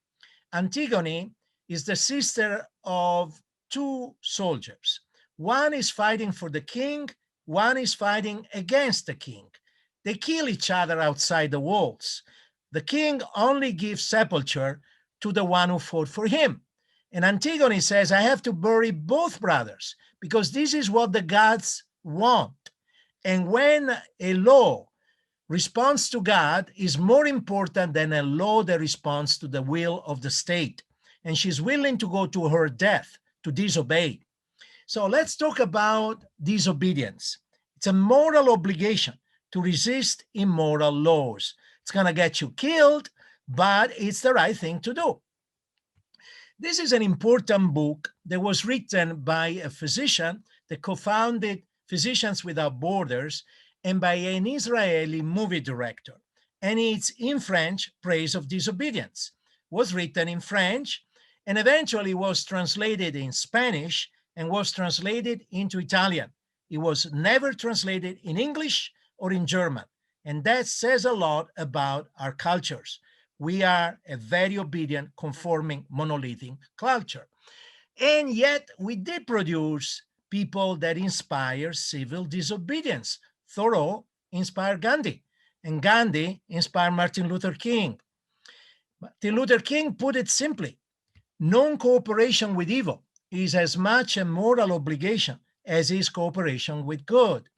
Antigone is the sister of two soldiers. One is fighting for the king, one is fighting against the king. They kill each other outside the walls. The king only gives sepulture to the one who fought for him. And Antigone says, I have to bury both brothers because this is what the gods want. And when a law response to God is more important than a law that responds to the will of the state. And she's willing to go to her death to disobey. So let's talk about disobedience. It's a moral obligation to resist immoral laws. It's going to get you killed, but it's the right thing to do. This is an important book that was written by a physician that co-founded Physicians Without Borders and by an Israeli movie director. And it's in French, Praise of Disobedience. Was written in French and eventually was translated in Spanish and was translated into Italian. It was never translated in English or in German. And that says a lot about our cultures. We are a very obedient, conforming, monolithic culture. And yet we did produce people that inspire civil disobedience. Thoreau inspired Gandhi, and Gandhi inspired Martin Luther King. Martin Luther King put it simply, non-cooperation with evil is as much a moral obligation as is cooperation with good.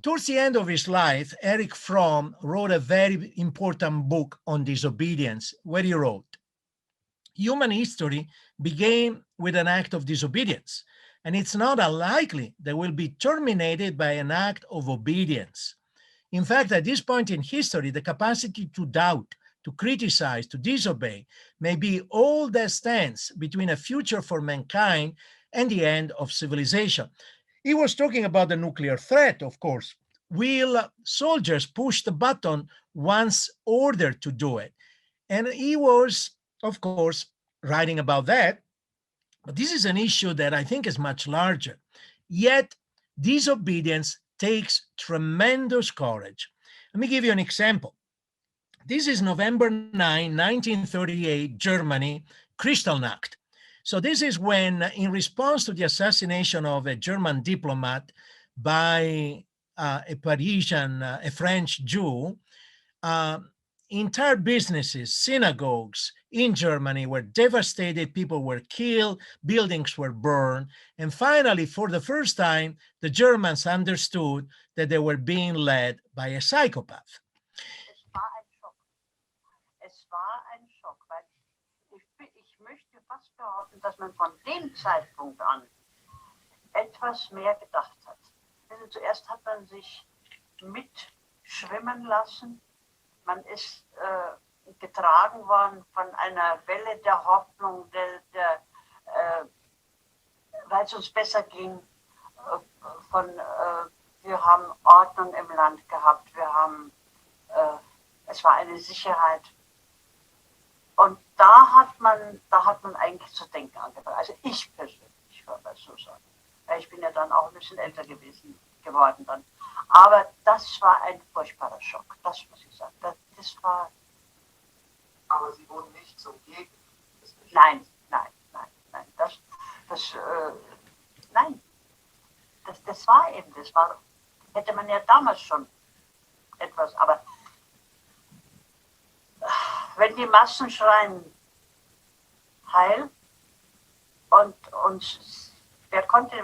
Towards the end of his life, Erich Fromm wrote a very important book on disobedience, where he wrote, human history began with an act of disobedience, and it's not unlikely that will be terminated by an act of obedience. In fact, at this point in history, the capacity to doubt, to criticize, to disobey may be all that stands between a future for mankind and the end of civilization. He was talking about the nuclear threat, of course. Will soldiers push the button once ordered to do it? And he was, of course, writing about that. But this is an issue that I think is much larger. Yet, disobedience takes tremendous courage. Let me give you an example. This is November 9, 1938, Germany, Kristallnacht. So this is when, in response to the assassination of a German diplomat by a Parisian, a French Jew, entire businesses, synagogues in Germany were devastated, people were killed, buildings were burned, and finally, for the first time, the Germans understood that they were being led by a psychopath. Es war ein Schock, weil ich möchte fast behaupten, dass man von dem Zeitpunkt an etwas mehr gedacht hat. Also zuerst hat man sich mitschwimmen lassen. Man ist getragen worden von einer Welle der Hoffnung, weil es uns besser ging. Wir haben Ordnung im Land gehabt, es war eine Sicherheit. Und da hat man eigentlich zu denken angefangen. Also ich persönlich, ich würde das so sagen. Ich bin ja dann auch ein bisschen älter geworden dann. Aber das war ein furchtbarer Schock, das muss ich sagen. Das war. Aber Sie wurden nicht zum Gegner? Nein. Das war eben, hätte man ja damals schon etwas, aber wenn die Massen schreien, Heil, und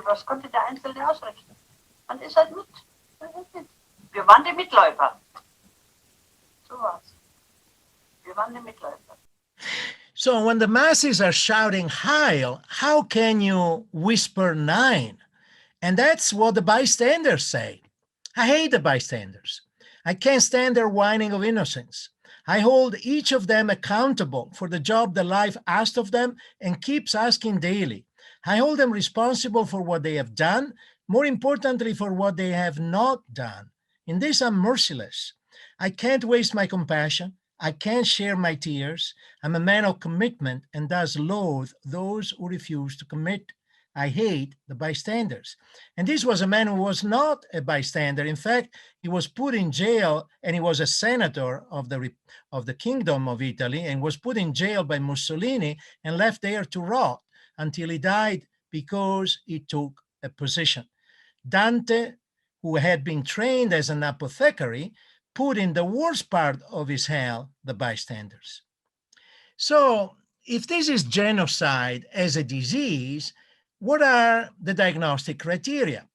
was konnte der Einzelne ausrichten? Man ist halt mit. Wir waren die Mitläufer. So war's. Wir waren die Mitläufer. So when the masses are shouting Heil, how can you whisper 9? And that's what the bystanders say. I hate the bystanders. I can't stand their whining of innocence. I hold each of them accountable for the job that life asked of them and keeps asking daily. I hold them responsible for what they have done, more importantly, for what they have not done. In this, I'm merciless. I can't waste my compassion. I can't share my tears. I'm a man of commitment and thus loathe those who refuse to commit. I hate the bystanders. And this was a man who was not a bystander. In fact, he was put in jail, and he was a senator of the Kingdom of Italy, and was put in jail by Mussolini and left there to rot until he died because he took a position. Dante, who had been trained as an apothecary, put in the worst part of his hell the bystanders. So if this is genocide as a disease, what are the diagnostic criteria?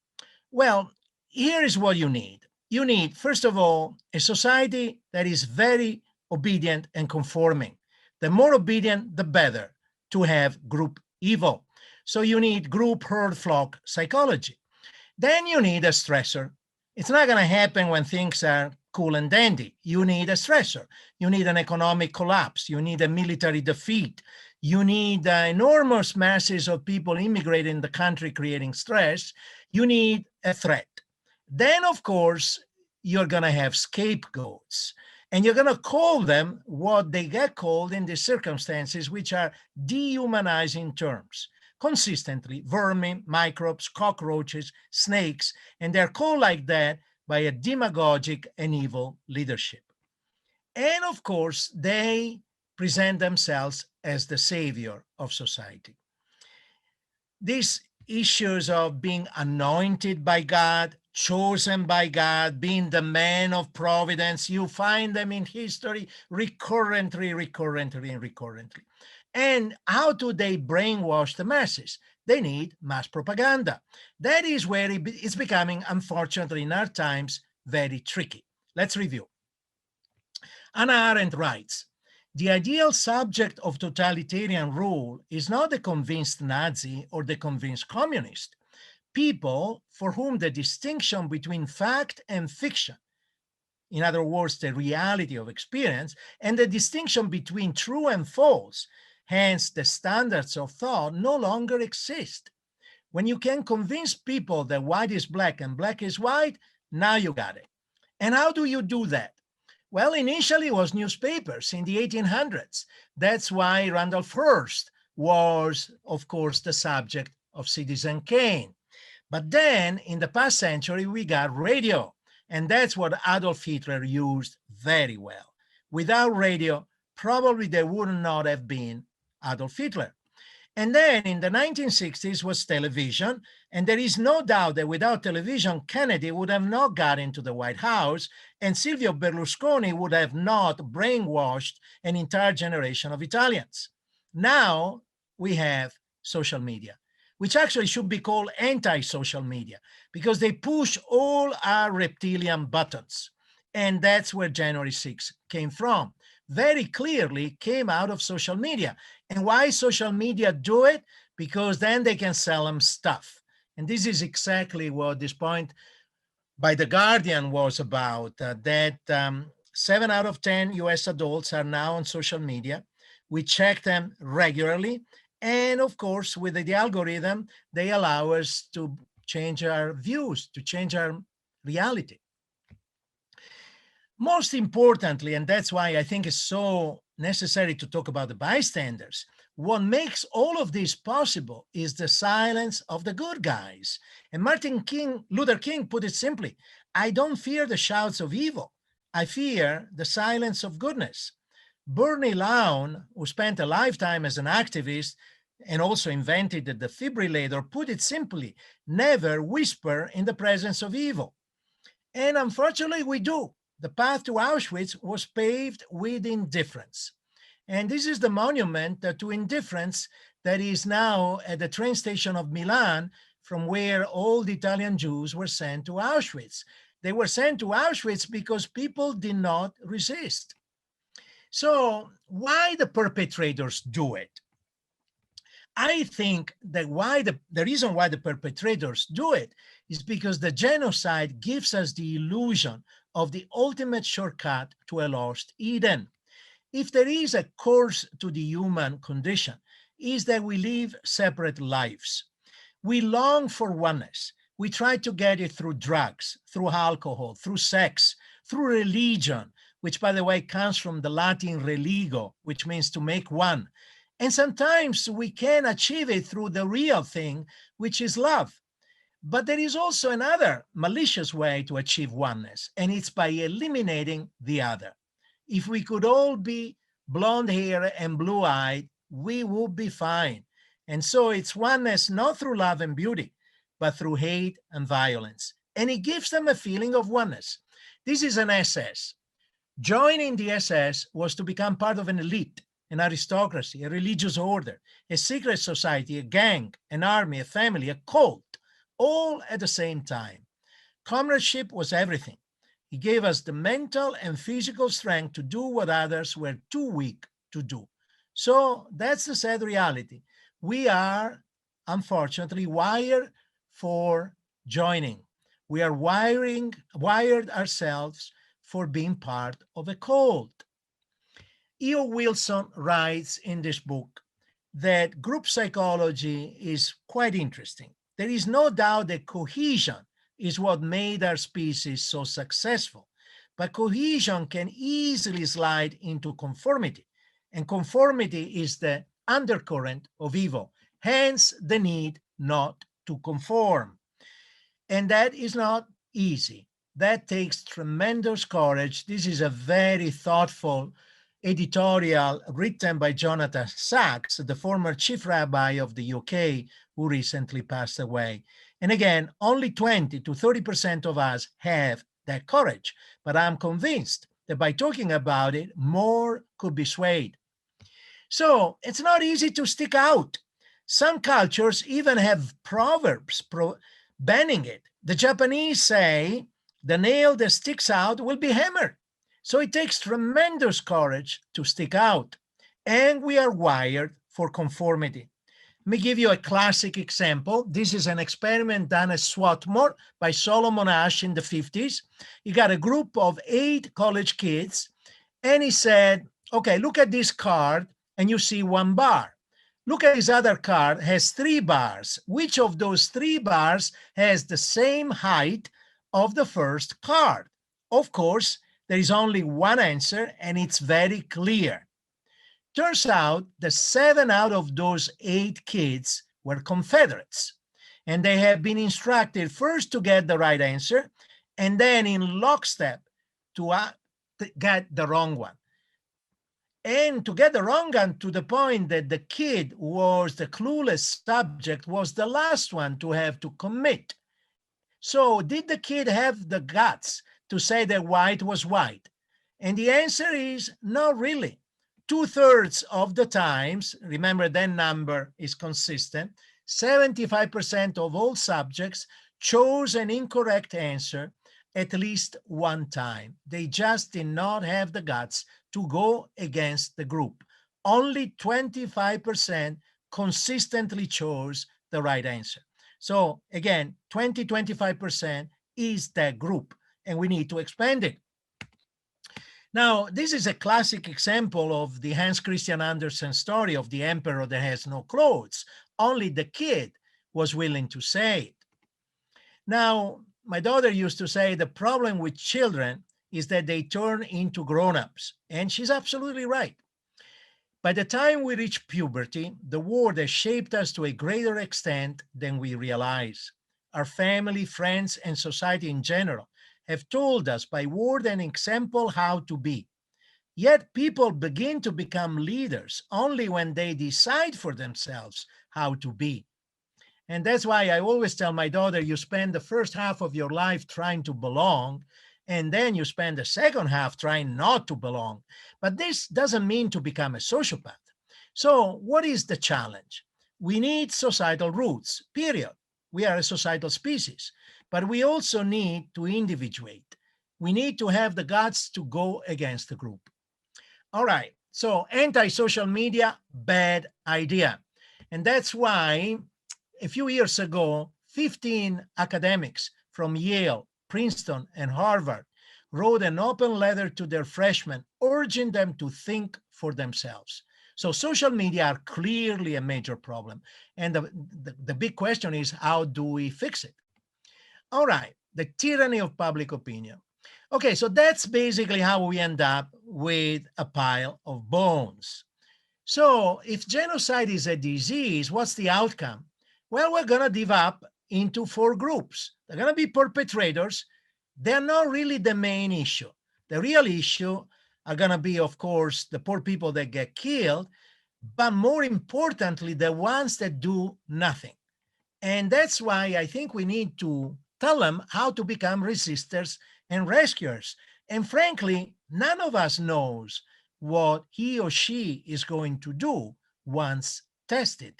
Well, here is what you need. you need, first of all, a society that is very obedient and conforming. The more obedient, the better to have group evil. So you need group, herd, flock psychology. Then you need a stressor. It's not going to happen when things are cool and dandy. You need a stressor. You need an economic collapse. You need a military defeat. You need enormous masses of people immigrating in the country creating stress. You need a threat. Then, of course, you're going to have scapegoats. And you're going to call them what they get called in these circumstances, which are dehumanizing terms. Consistently, vermin, microbes, cockroaches, snakes, and they're called like that by a demagogic and evil leadership. And of course, they present themselves as the savior of society. These issues of being anointed by God, chosen by God, being the man of providence, you find them in history recurrently. And how do they brainwash the masses? They need mass propaganda. That is where it's becoming, unfortunately, in our times, very tricky. Let's review. Hannah Arendt writes, the ideal subject of totalitarian rule is not the convinced Nazi or the convinced communist. People for whom the distinction between fact and fiction, in other words, the reality of experience, and the distinction between true and false, hence the standards of thought, no longer exist. When you can convince people that white is black and black is white, now you got it. And how do you do that? Well, initially it was newspapers in the 1800s. That's why Randolph Hearst was, of course, the subject of Citizen Kane. But then in the past century, we got radio. And that's what Adolf Hitler used very well. Without radio, probably there would not have been Adolf Hitler. And then in the 1960s was television. And there is no doubt that without television, Kennedy would have not got into the White House and Silvio Berlusconi would have not brainwashed an entire generation of Italians. Now we have social media, which actually should be called anti-social media because they push all our reptilian buttons. And that's where January 6th came from. Very clearly came out of social media. And why social media do it? Because then they can sell them stuff. And this is exactly what this point by The Guardian was about, that 7 out of 10 US adults are now on social media. We check them regularly. And of course, with the algorithm, they allow us to change our views, to change our reality. Most importantly, and that's why I think it's so necessary to talk about the bystanders, what makes all of this possible is the silence of the good guys. And Martin Luther King put it simply, I don't fear the shouts of evil. I fear the silence of goodness. Bernie Lown, who spent a lifetime as an activist and also invented the defibrillator, put it simply, never whisper in the presence of evil. And unfortunately, we do. The path to Auschwitz was paved with indifference. And this is the monument to indifference that is now at the train station of Milan, from where all the Italian Jews were sent to Auschwitz. They were sent to Auschwitz because people did not resist. So why the perpetrators do it? I think that the reason why the perpetrators do it is because the genocide gives us the illusion of the ultimate shortcut to a lost Eden. If there is a course to the human condition, is that we live separate lives. We long for oneness. We try to get it through drugs, through alcohol, through sex, through religion, which, by the way, comes from the Latin religo, which means to make one. And sometimes we can achieve it through the real thing, which is love. But there is also another malicious way to achieve oneness, and it's by eliminating the other. If we could all be blonde hair and blue-eyed, we would be fine. And so it's oneness not through love and beauty, but through hate and violence. And it gives them a feeling of oneness. This is an SS. Joining the SS was to become part of an elite, an aristocracy, a religious order, a secret society, a gang, an army, a family, a cult, all at the same time. Comradeship was everything. It gave us the mental and physical strength to do what others were too weak to do. So that's the sad reality. We are, unfortunately, wired for joining. We are wired ourselves for being part of a cult. E.O. Wilson writes in this book that group psychology is quite interesting. There is no doubt that cohesion is what made our species so successful, but cohesion can easily slide into conformity, and conformity is the undercurrent of evil, hence the need not to conform. And that is not easy. That takes tremendous courage. This is a very thoughtful editorial written by Jonathan Sachs, the former chief rabbi of the UK, who recently passed away. And again, only 20 to 30% of us have that courage. But I'm convinced that by talking about it, more could be swayed. So it's not easy to stick out. Some cultures even have proverbs banning it. The Japanese say, the nail that sticks out will be hammered. So it takes tremendous courage to stick out. And we are wired for conformity. Let me give you a classic example. This is an experiment done at Swarthmore by Solomon Asch in the 50s. He got a group of 8 college kids, and he said, okay, look at this card, and you see 1 bar. Look at this other card, has 3 bars. Which of those 3 bars has the same height of the first card? Of course, there is only one answer, and it's very clear. Turns out that 7 out of those 8 kids were Confederates, and they have been instructed first to get the right answer, and then in lockstep to get the wrong one. And to get the wrong one to the point that the kid who was the clueless subject was the last one to have to commit. So did the kid have the guts to say that white was white? And the answer is not really. 2/3 of the times, remember that number is consistent, 75% of all subjects chose an incorrect answer at least one time. They just did not have the guts to go against the group. Only 25% consistently chose the right answer. So again, 20-25% is that group, and we need to expand it. Now, this is a classic example of the Hans Christian Andersen story of the emperor that has no clothes. Only the kid was willing to say it. Now, my daughter used to say the problem with children is that they turn into grown-ups, and she's absolutely right. By the time we reach puberty, the world has shaped us to a greater extent than we realize. Our family, friends, and society in general have told us by word and example how to be. Yet people begin to become leaders only when they decide for themselves how to be. And that's why I always tell my daughter, you spend the first half of your life trying to belong, and then you spend the second half trying not to belong. But this doesn't mean to become a sociopath. So what is the challenge? We need societal roots, period. We are a societal species, but we also need to individuate. We need to have the guts to go against the group. All right, so anti-social media, bad idea. And that's why a few years ago, 15 academics from Yale, Princeton, and Harvard wrote an open letter to their freshmen, urging them to think for themselves. So social media are clearly a major problem. And the big question is, how do we fix it? All right, the tyranny of public opinion. Okay, so that's basically how we end up with a pile of bones. So if genocide is a disease, what's the outcome? Well, we're going to divide into 4 groups. They're going to be perpetrators. They're not really the main issue. The real issue are going to be, of course, the poor people that get killed, but more importantly, the ones that do nothing. And that's why I think we need to tell them how to become resistors and rescuers. And frankly, none of us knows what he or she is going to do once tested.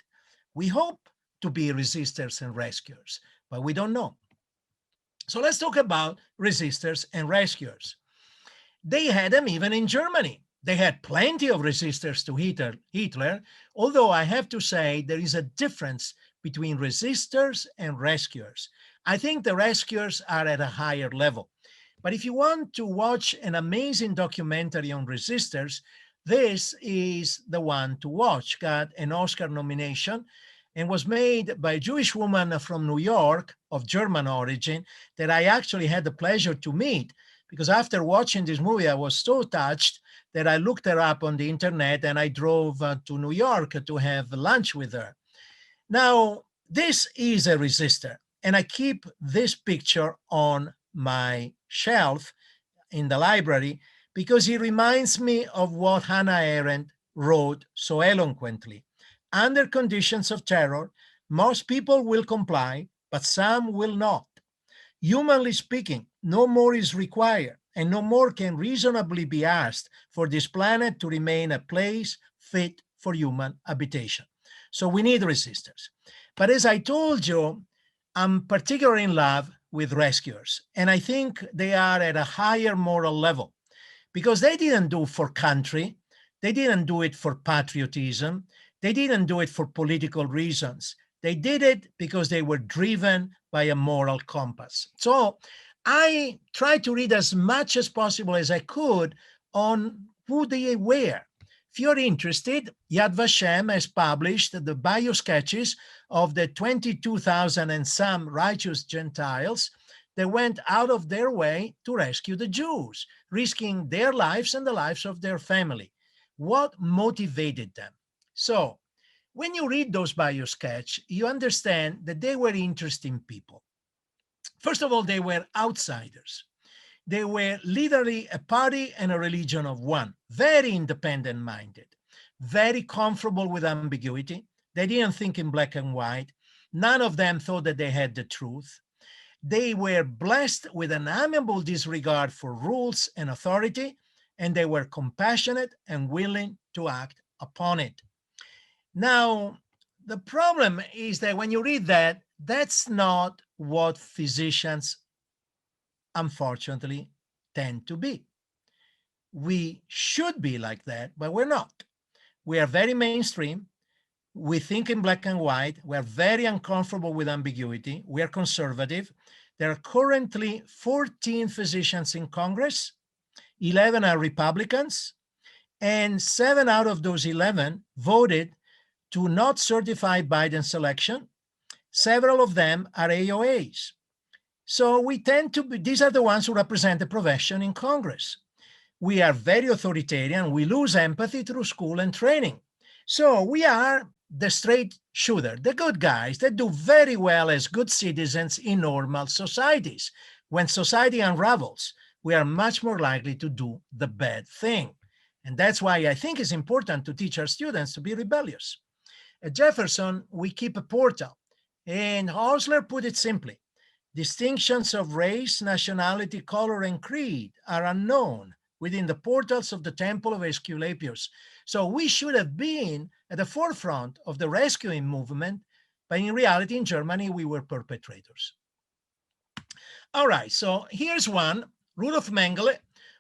We hope to be resistors and rescuers, but we don't know. So let's talk about resistors and rescuers. They had them even in Germany. They had plenty of resistors to Hitler, although I have to say there is a difference between resistors and rescuers. I think the rescuers are at a higher level. But if you want to watch an amazing documentary on resistors, this is the one to watch. Got an Oscar nomination and was made by a Jewish woman from New York of German origin that I actually had the pleasure to meet, because after watching this movie, I was so touched that I looked her up on the internet and I drove to New York to have lunch with her. Now, this is a resistor, and I keep this picture on my shelf in the library because it reminds me of what Hannah Arendt wrote so eloquently. Under conditions of terror, most people will comply, but some will not. Humanly speaking, no more is required, and no more can reasonably be asked for this planet to remain a place fit for human habitation. So we need resistors. But as I told you, I'm particularly in love with rescuers, and I think they are at a higher moral level because they didn't do it for country, they didn't do it for patriotism, they didn't do it for political reasons. They did it because they were driven by a moral compass. So I tried to read as much as possible as I could on who they were. If you're interested, Yad Vashem has published the bio sketches of the 22,000 and some righteous Gentiles that went out of their way to rescue the Jews, risking their lives and the lives of their family. What motivated them? So when you read those bio sketch, you understand that they were interesting people. First of all, they were outsiders. They were literally a party and a religion of one, very independent minded, very comfortable with ambiguity. They didn't think in black and white. None of them thought that they had the truth. They were blessed with an amiable disregard for rules and authority, and they were compassionate and willing to act upon it. Now, the problem is that when you read that, that's not what physicians, unfortunately, tend to be. We should be like that, but we're not. We are very mainstream. We think in black and white. We're very uncomfortable with ambiguity. We are conservative. There are currently 14 physicians in Congress. 11 are Republicans, and 7 out of those 11 voted to not certify Biden's election. Several of them are AOAs. So we tend to be, these are the ones who represent the profession in Congress. We are very authoritarian. We lose empathy through school and training. So we are the straight shooter, the good guys that do very well as good citizens in normal societies. When society unravels, we are much more likely to do the bad thing. And that's why I think it's important to teach our students to be rebellious. At Jefferson, we keep a portal. And Hosler put it simply: distinctions of race, nationality, color, and creed are unknown within the portals of the Temple of Aesculapius. So we should have been at the forefront of the rescuing movement, but in reality, in Germany, we were perpetrators. All right, so here's one, Rudolf Mengele,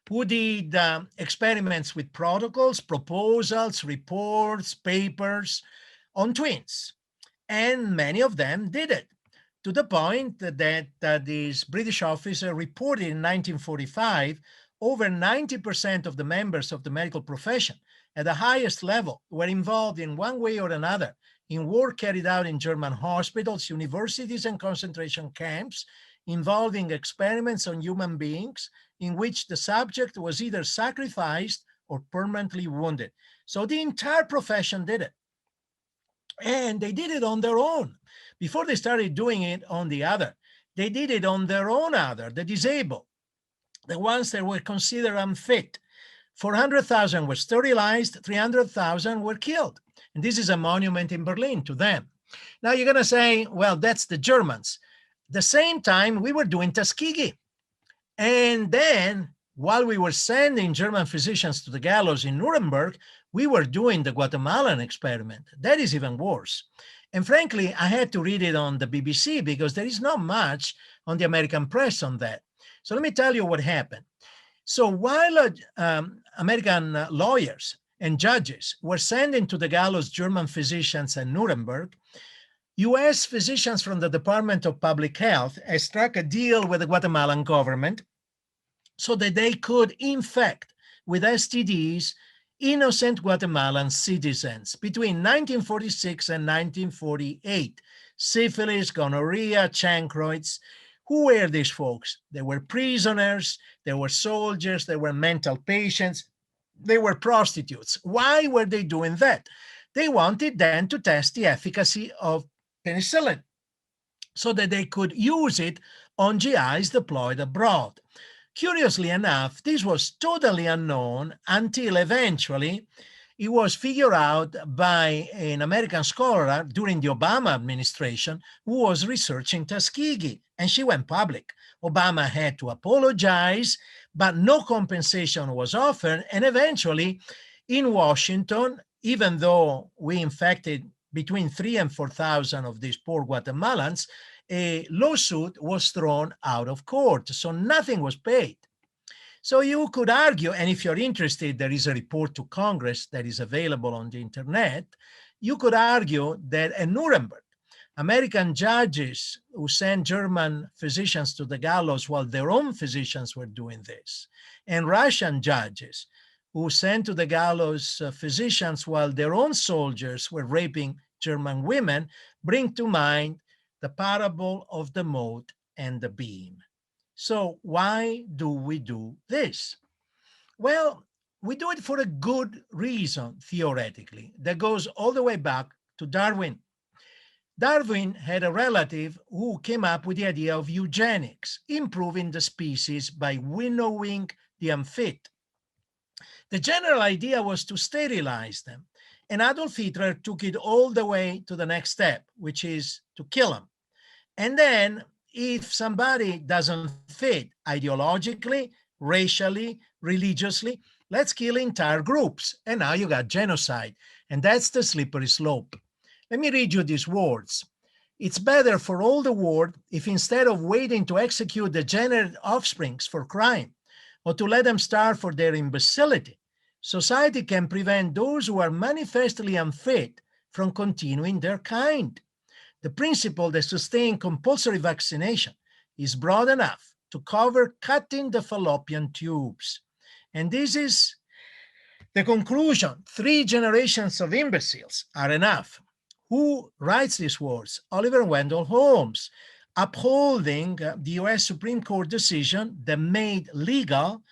who did experiments with protocols, proposals, reports, papers on twins. And many of them did it, to the point that this British officer reported in 1945, over 90% of the members of the medical profession at the highest level were involved in one way or another in work carried out in German hospitals, universities, and concentration camps, involving experiments on human beings in which the subject was either sacrificed or permanently wounded. So the entire profession did it. And they did it on their own. Before they started doing it on the other, they did it on their own other, the disabled, the ones that were considered unfit. 400,000 were sterilized, 300,000 were killed. And this is a monument in Berlin to them. Now you're going to say, well, that's the Germans. At the same time, we were doing Tuskegee. And then while we were sending German physicians to the gallows in Nuremberg, we were doing the Guatemalan experiment. That is even worse. And frankly, I had to read it on the BBC because there is not much on the American press on that. So let me tell you what happened. So while American lawyers and judges were sending to the gallows German physicians in Nuremberg, US physicians from the Department of Public Health had struck a deal with the Guatemalan government so that they could infect with STDs innocent Guatemalan citizens between 1946 and 1948. Syphilis, gonorrhea, chancroids. Who were these folks? They were prisoners, they were soldiers, they were mental patients, they were prostitutes. Why were they doing that? They wanted then to test the efficacy of penicillin so that they could use it on GIs deployed abroad. Curiously enough, this was totally unknown until eventually it was figured out by an American scholar during the Obama administration who was researching Tuskegee, and she went public. Obama had to apologize, but no compensation was offered. And eventually in Washington, even though we infected between 3,000 and 4,000 of these poor Guatemalans, a lawsuit was thrown out of court. So nothing was paid. So you could argue, and if you're interested, there is a report to Congress that is available on the internet. You could argue that at Nuremberg, American judges who sent German physicians to the gallows while their own physicians were doing this, and Russian judges who sent to the gallows physicians while their own soldiers were raping German women, bring to mind the parable of the mote and the beam. So why do we do this? Well, we do it for a good reason, theoretically, that goes all the way back to Darwin. Darwin had a relative who came up with the idea of eugenics, improving the species by winnowing the unfit. The general idea was to sterilize them, and Adolf Hitler took it all the way to the next step, which is to kill them. And then if somebody doesn't fit ideologically, racially, religiously, let's kill entire groups. And now you got genocide. And that's the slippery slope. Let me read you these words. It's better for all the world if instead of waiting to execute degenerate offsprings for crime or to let them starve for their imbecility, society can prevent those who are manifestly unfit from continuing their kind. The principle that sustains compulsory vaccination is broad enough to cover cutting the fallopian tubes. And this is the conclusion. 3 generations of imbeciles are enough. Who writes these words? Oliver Wendell Holmes, upholding the US Supreme Court decision that made legal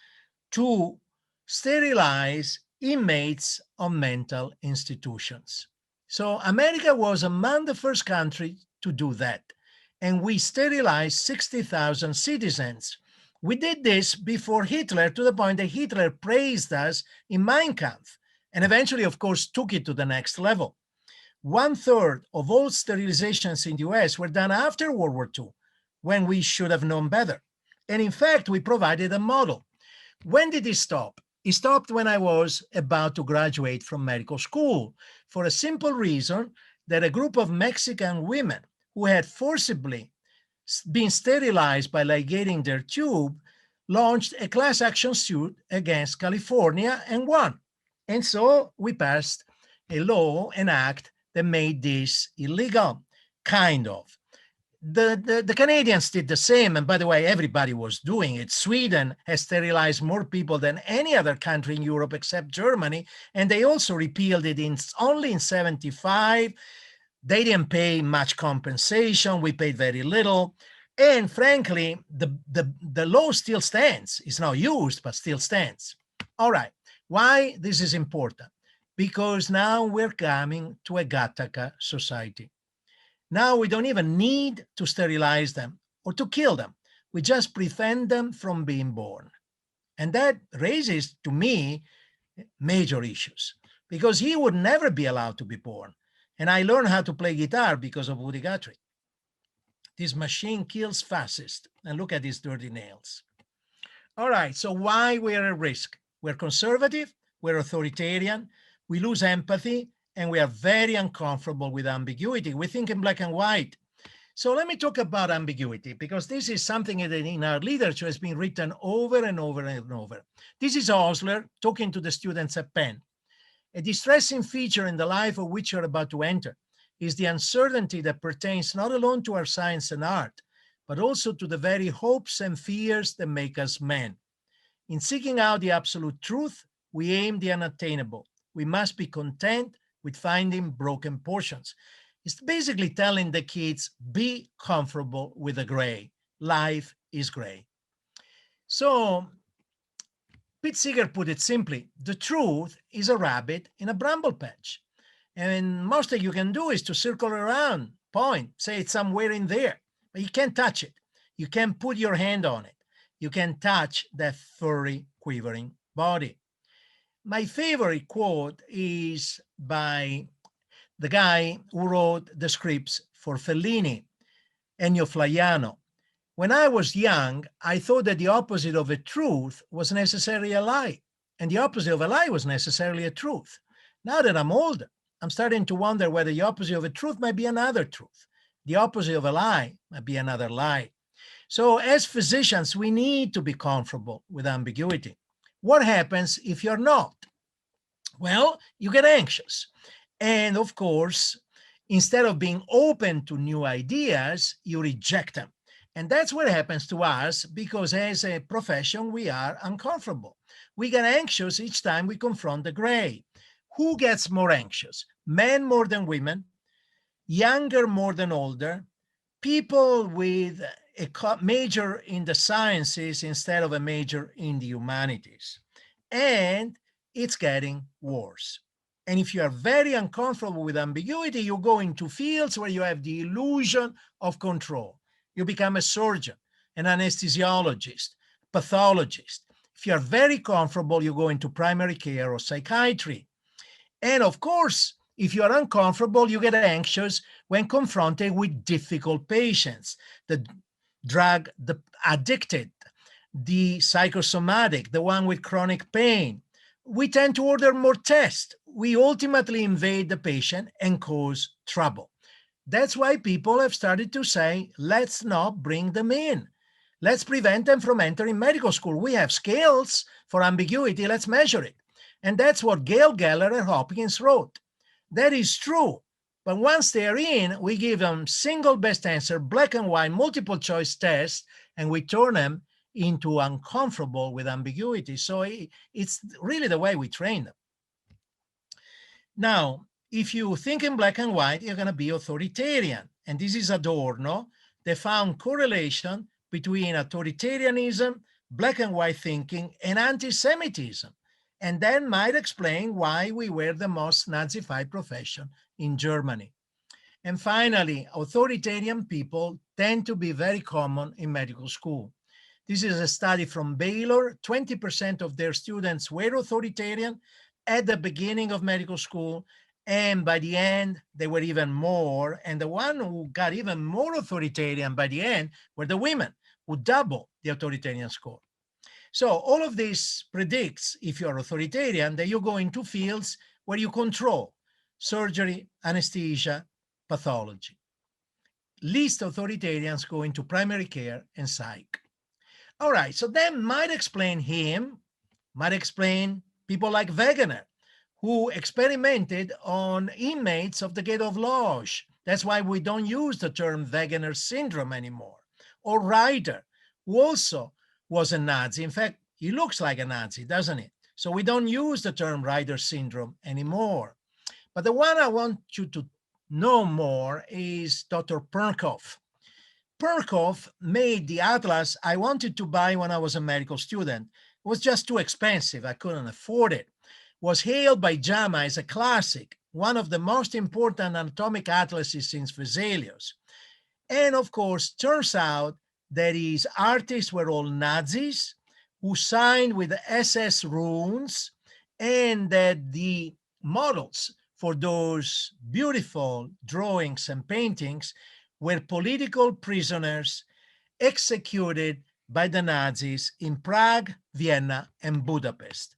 to sterilize inmates of mental institutions. So America was among the first countries to do that. And we sterilized 60,000 citizens. We did this before Hitler, to the point that Hitler praised us in Mein Kampf, and eventually, of course, took it to the next level. 1/3 of all sterilizations in the US were done after World War II, when we should have known better. And in fact, we provided a model. When did it stop? It stopped when I was about to graduate from medical school, for a simple reason that a group of Mexican women who had forcibly been sterilized by ligating their tube launched a class action suit against California and won. And so we passed a law, an act that made this illegal, kind of. The Canadians did the same. And by the way, everybody was doing it. Sweden has sterilized more people than any other country in Europe except Germany. And they also repealed it only in 75. They didn't pay much compensation. We paid very little. And frankly, the law still stands. It's not used, but still stands. All right. Why this is important? Because now we're coming to a Gattaca society. Now we don't even need to sterilize them or to kill them. We just prevent them from being born. And that raises, to me, major issues, because he would never be allowed to be born. And I learned how to play guitar because of Woody Guthrie. This machine kills fastest. And look at these dirty nails. All right, so why we're at risk? We're conservative, we're authoritarian, We lose empathy, and we are very uncomfortable with ambiguity. We think in black and white. So let me talk about ambiguity, because this is something that in our literature has been written over and over and over. This is Osler talking to the students at Penn. A distressing feature in the life of which you're about to enter is the uncertainty that pertains not alone to our science and art, but also to the very hopes and fears that make us men. In seeking out the absolute truth, we aim the unattainable. We must be content with finding broken portions. It's basically telling the kids, be comfortable with the gray. Life is gray. So Pete Seeger put it simply, the truth is a rabbit in a bramble patch. And most that you can do is to circle around, point, say it's somewhere in there, but you can't touch it. You can't put your hand on it. You can touch that furry, quivering body. My favorite quote is by the guy who wrote the scripts for Fellini, Ennio Flaiano. When I was young, I thought that the opposite of a truth was necessarily a lie, and the opposite of a lie was necessarily a truth. Now that I'm older, I'm starting to wonder whether the opposite of a truth might be another truth. The opposite of a lie might be another lie. So as physicians, we need to be comfortable with ambiguity. What happens if you're not? Well, you get anxious. And of course, instead of being open to new ideas, you reject them. And that's what happens to us because as a profession, we are uncomfortable. We get anxious each time we confront the gray. Who gets more anxious? Men more than women, younger more than older, people with a major in the sciences instead of a major in the humanities. And it's getting worse. And if you are very uncomfortable with ambiguity, you go into fields where you have the illusion of control. You become a surgeon, an anesthesiologist, pathologist. If you are very comfortable, you go into primary care or psychiatry. And of course, if you are uncomfortable, you get anxious when confronted with difficult patients, the drug addicted, the psychosomatic, the one with chronic pain. We tend to order more tests. We ultimately invade the patient and cause trouble. That's why people have started to say, let's not bring them in. Let's prevent them from entering medical school. We have scales for ambiguity. Let's measure it. And that's what Gail Geller at Hopkins wrote. That is true. But once they're in, we give them single best answer, black and white, multiple choice tests, and we turn them into uncomfortable with ambiguity. So it's really the way we train them. Now, if you think in black and white, you're going to be authoritarian. And this is Adorno. They found correlation between authoritarianism, black and white thinking, and anti-Semitism. And that might explain why we were the most Nazified profession in Germany. And finally, authoritarian people tend to be very common in medical school. This is a study from Baylor. 20% of their students were authoritarian at the beginning of medical school. And by the end, they were even more. And the one who got even more authoritarian by the end were the women, who doubled the authoritarian score. So all of this predicts, if you're authoritarian, that you go into fields where you control surgery, anesthesia, pathology. Least authoritarians go into primary care and psych. All right, so that might explain him, might explain people like Wegener, who experimented on inmates of the Ghetto of Lodz. That's why we don't use the term Wegener syndrome anymore. Or Ryder, who also was a Nazi. In fact, he looks like a Nazi, doesn't he? So we don't use the term Ryder syndrome anymore. But the one I want you to know more is Dr. Perkoff. Perkoff made the atlas I wanted to buy when I was a medical student. It was just too expensive. I couldn't afford it. Was hailed by JAMA as a classic, one of the most important anatomic atlases since Vesalius. And of course, turns out that his artists were all Nazis who signed with the SS runes, and that the models for those beautiful drawings and paintings were political prisoners executed by the Nazis in Prague, Vienna, and Budapest.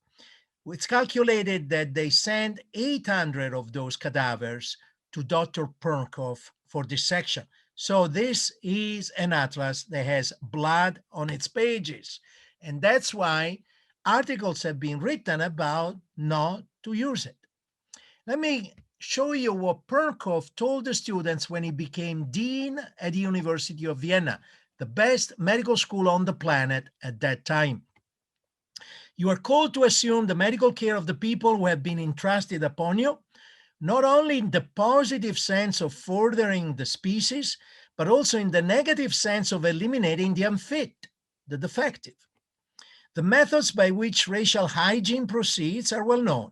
It's calculated that they sent 800 of those cadavers to Dr. Perkoff for dissection. So this is an atlas that has blood on its pages. And that's why articles have been written about not to use it. Let me show you what Perkoff told the students when he became dean at the University of Vienna, the best medical school on the planet at that time. You are called to assume the medical care of the people who have been entrusted upon you, not only in the positive sense of furthering the species, but also in the negative sense of eliminating the unfit, the defective. The methods by which racial hygiene proceeds are well known.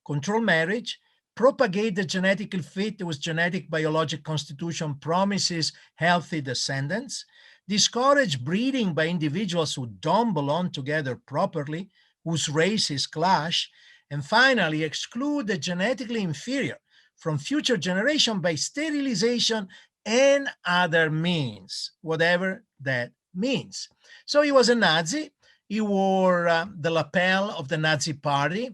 Control marriage, propagate the genetically fit whose genetic biologic constitution promises healthy descendants, discourage breeding by individuals who don't belong together properly, whose races clash, and finally exclude the genetically inferior from future generation by sterilization and other means, whatever that means. So he was a Nazi. He wore the lapel of the Nazi party.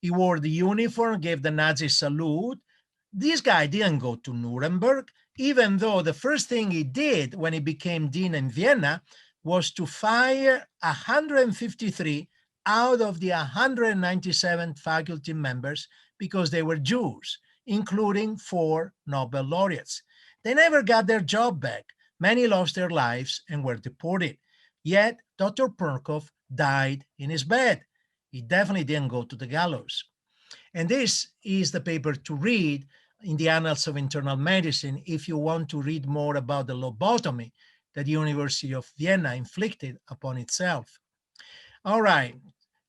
He wore the uniform, gave the Nazi salute. This guy didn't go to Nuremberg, even though the first thing he did when he became dean in Vienna was to fire 153 out of the 197 faculty members because they were Jews, including 4 Nobel laureates. They never got their job back. Many lost their lives and were deported. Yet Dr. Perkoff died in his bed. He definitely didn't go to the gallows. And this is the paper to read in the Annals of Internal Medicine if you want to read more about the lobotomy that the University of Vienna inflicted upon itself. All right.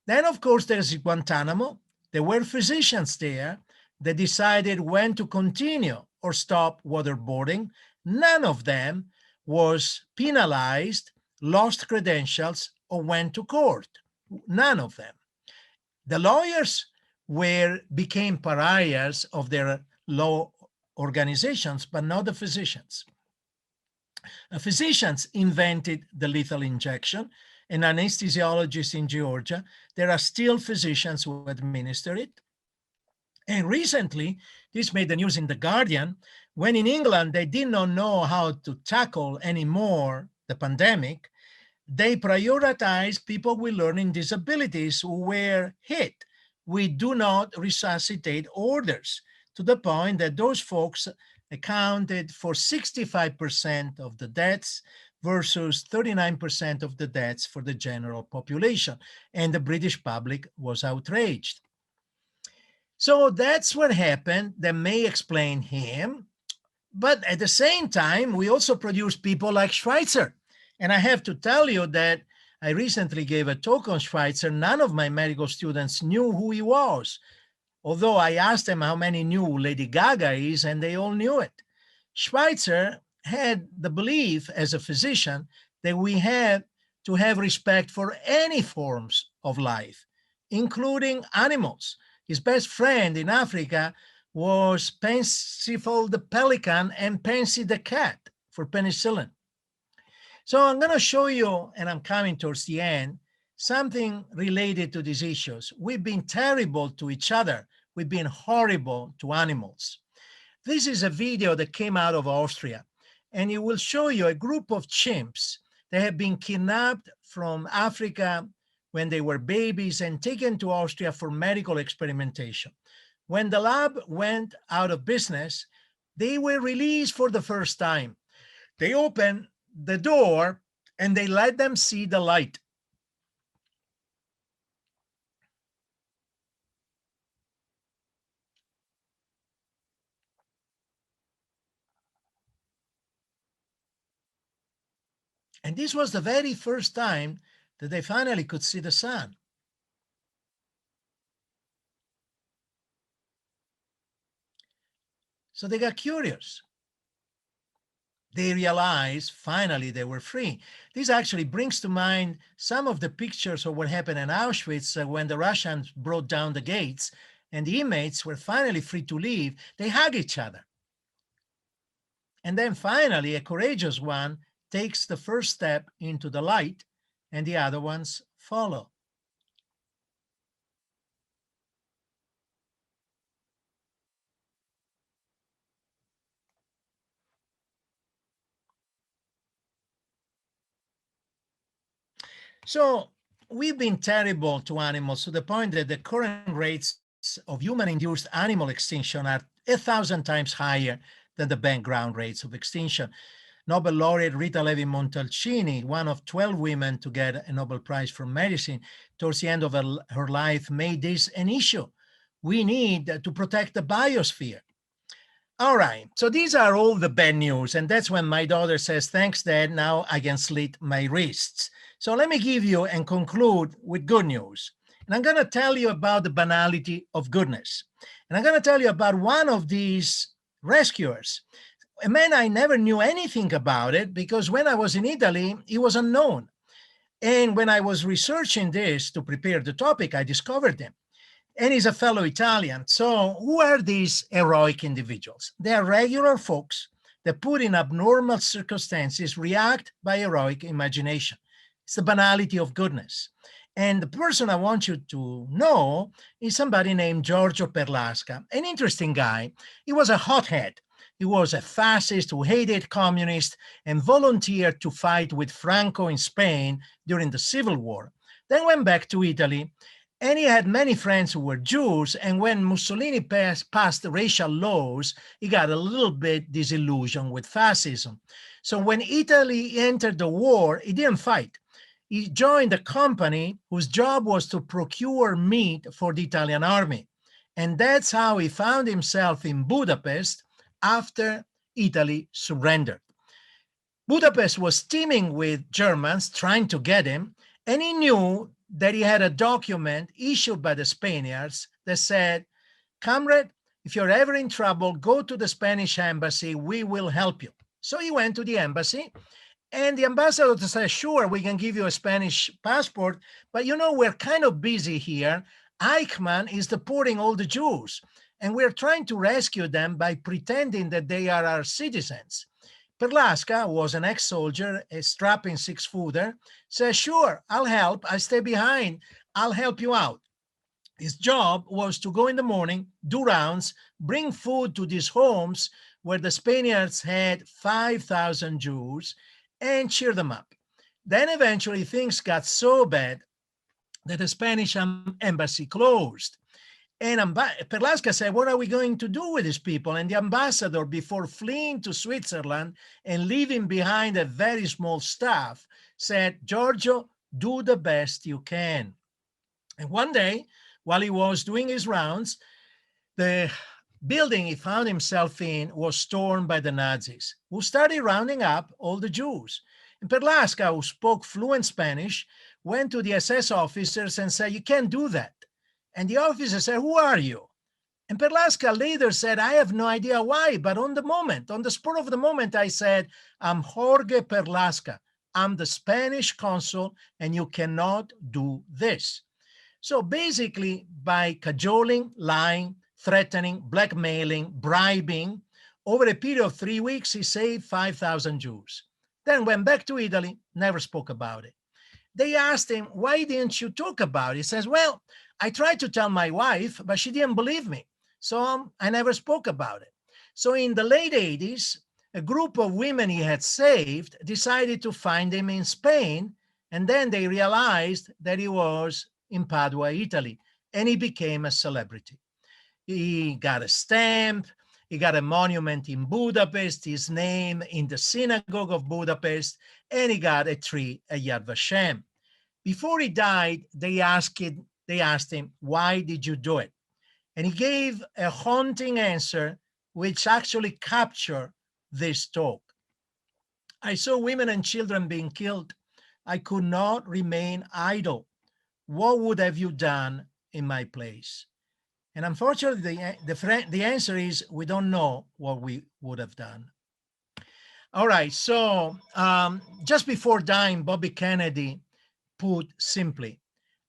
Then, of course, there's Guantanamo. There were physicians there that decided when to continue or stop waterboarding. None of them was penalized, lost credentials, or went to court. None of them. The lawyers became pariahs of their law organizations, but not the physicians. Physicians invented the lethal injection, and anesthesiologists in Georgia. There are still physicians who administer it. And recently, this made the news in The Guardian, when in England they did not know how to tackle anymore the pandemic, they prioritized people with learning disabilities who were hit with do not resuscitate orders, to the point that those folks accounted for 65% of the deaths versus 39% of the deaths for the general population. And the British public was outraged. So that's what happened. That may explain him. But at the same time, we also produce people like Schweitzer. And I have to tell you that I recently gave a talk on Schweitzer. None of my medical students knew who he was, although I asked them how many knew Lady Gaga is, and they all knew it. Schweitzer had the belief as a physician that we have to have respect for any forms of life, including animals. His best friend in Africa was Pansy the pelican and Pansy the cat for penicillin. So I'm going to show you, and I'm coming towards the end, something related to these issues. We've been terrible to each other. We've been horrible to animals. This is a video that came out of Austria, and it will show you a group of chimps that have been kidnapped from Africa when they were babies and taken to Austria for medical experimentation. When the lab went out of business, they were released for the first time. They opened the door and they let them see the light. And this was the very first time that they finally could see the sun. So they got curious. They realized finally they were free. This actually brings to mind some of the pictures of what happened in Auschwitz when the Russians brought down the gates and the inmates were finally free to leave. They hug each other. And then finally, a courageous one takes the first step into the light and the other ones follow. So we've been terrible to animals to the point that the current rates of human-induced animal extinction are 1,000 times higher than the background rates of extinction. Nobel laureate Rita Levi-Montalcini, one of 12 women to get a Nobel Prize for medicine towards the end of her life, made this an issue. We need to protect the biosphere. All right, so these are all the bad news. And that's when my daughter says, thanks, Dad, now I can slit my wrists. So let me give you and conclude with good news. And I'm going to tell you about the banality of goodness. And I'm going to tell you about one of these rescuers. A man I never knew anything about it because when I was in Italy, he was unknown. And when I was researching this to prepare the topic, I discovered him. And he's a fellow Italian. So who are these heroic individuals? They are regular folks that put in abnormal circumstances react by heroic imagination. It's the banality of goodness. And the person I want you to know is somebody named Giorgio Perlasca, an interesting guy. He was a hothead. He was a fascist who hated communists and volunteered to fight with Franco in Spain during the Civil War. Then went back to Italy. And he had many friends who were Jews. And when Mussolini passed racial laws, he got a little bit disillusioned with fascism. So when Italy entered the war, he didn't fight. He joined a company whose job was to procure meat for the Italian army. And that's how he found himself in Budapest after Italy surrendered. Budapest was teeming with Germans trying to get him, and he knew that he had a document issued by the Spaniards that said, comrade, if you're ever in trouble, go to the Spanish embassy, we will help you. So he went to the embassy, and the ambassador said, sure, we can give you a Spanish passport, but you know, we're kind of busy here. Eichmann is deporting all the Jews, and we're trying to rescue them by pretending that they are our citizens. Perlasca was an ex-soldier, a strapping six-footer, said, sure, I'll help, I'll stay behind, I'll help you out. His job was to go in the morning, do rounds, bring food to these homes where the Spaniards had 5,000 Jews and cheer them up. Then eventually things got so bad that the Spanish embassy closed. And Perlasca said, what are we going to do with these people? And the ambassador, before fleeing to Switzerland and leaving behind a very small staff, said, Giorgio, do the best you can. And one day, while he was doing his rounds, the building he found himself in was stormed by the Nazis, who started rounding up all the Jews. And Perlasca, who spoke fluent Spanish, went to the SS officers and said, you can't do that. And the officer said, who are you? And Perlasca later said, I have no idea why, but on the spur of the moment, I said, I'm Jorge Perlasca. I'm the Spanish consul, and you cannot do this. So basically, by cajoling, lying, threatening, blackmailing, bribing, over a period of 3 weeks, he saved 5,000 Jews. Then went back to Italy, never spoke about it. They asked him, why didn't you talk about it? He says, well, I tried to tell my wife, but she didn't believe me. So I never spoke about it. So in the late 80s, a group of women he had saved decided to find him in Spain. And then they realized that he was in Padua, Italy, and he became a celebrity. He got a stamp, he got a monument in Budapest, his name in the synagogue of Budapest, and he got a tree at Yad Vashem. Before he died, they asked him, why did you do it? And he gave a haunting answer, which actually captured this talk. I saw women and children being killed. I could not remain idle. What would have you done in my place? And unfortunately, the answer is we don't know what we would have done. All right, so just before dying, Bobby Kennedy put simply,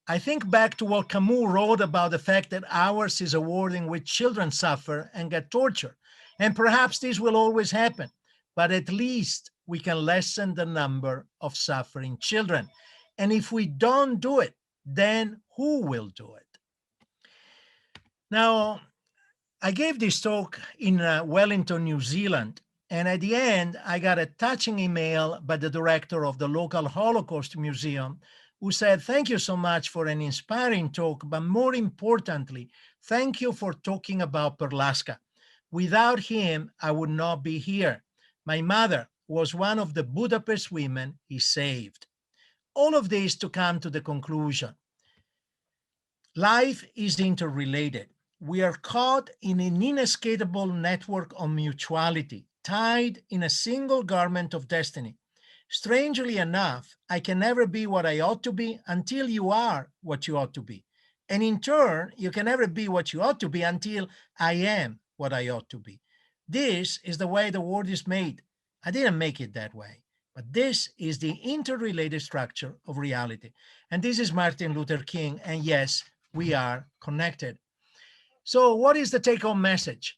I think back to what Camus wrote about the fact that ours is a world in which children suffer and get tortured. And perhaps this will always happen, but at least we can lessen the number of suffering children. And if we don't do it, then who will do it? Now, I gave this talk in Wellington, New Zealand. And at the end, I got a touching email by the director of the local Holocaust Museum, who said, thank you so much for an inspiring talk, but more importantly, thank you for talking about Perlaska. Without him, I would not be here. My mother was one of the Budapest women he saved. All of this to come to the conclusion. Life is interrelated. We are caught in an inescapable network of mutuality, tied in a single garment of destiny. Strangely enough, I can never be what I ought to be until you are what you ought to be. And in turn, you can never be what you ought to be until I am what I ought to be. This is the way the world is made. I didn't make it that way, but this is the interrelated structure of reality. And this is Martin Luther King. And yes, we are connected. So what is the take-home message?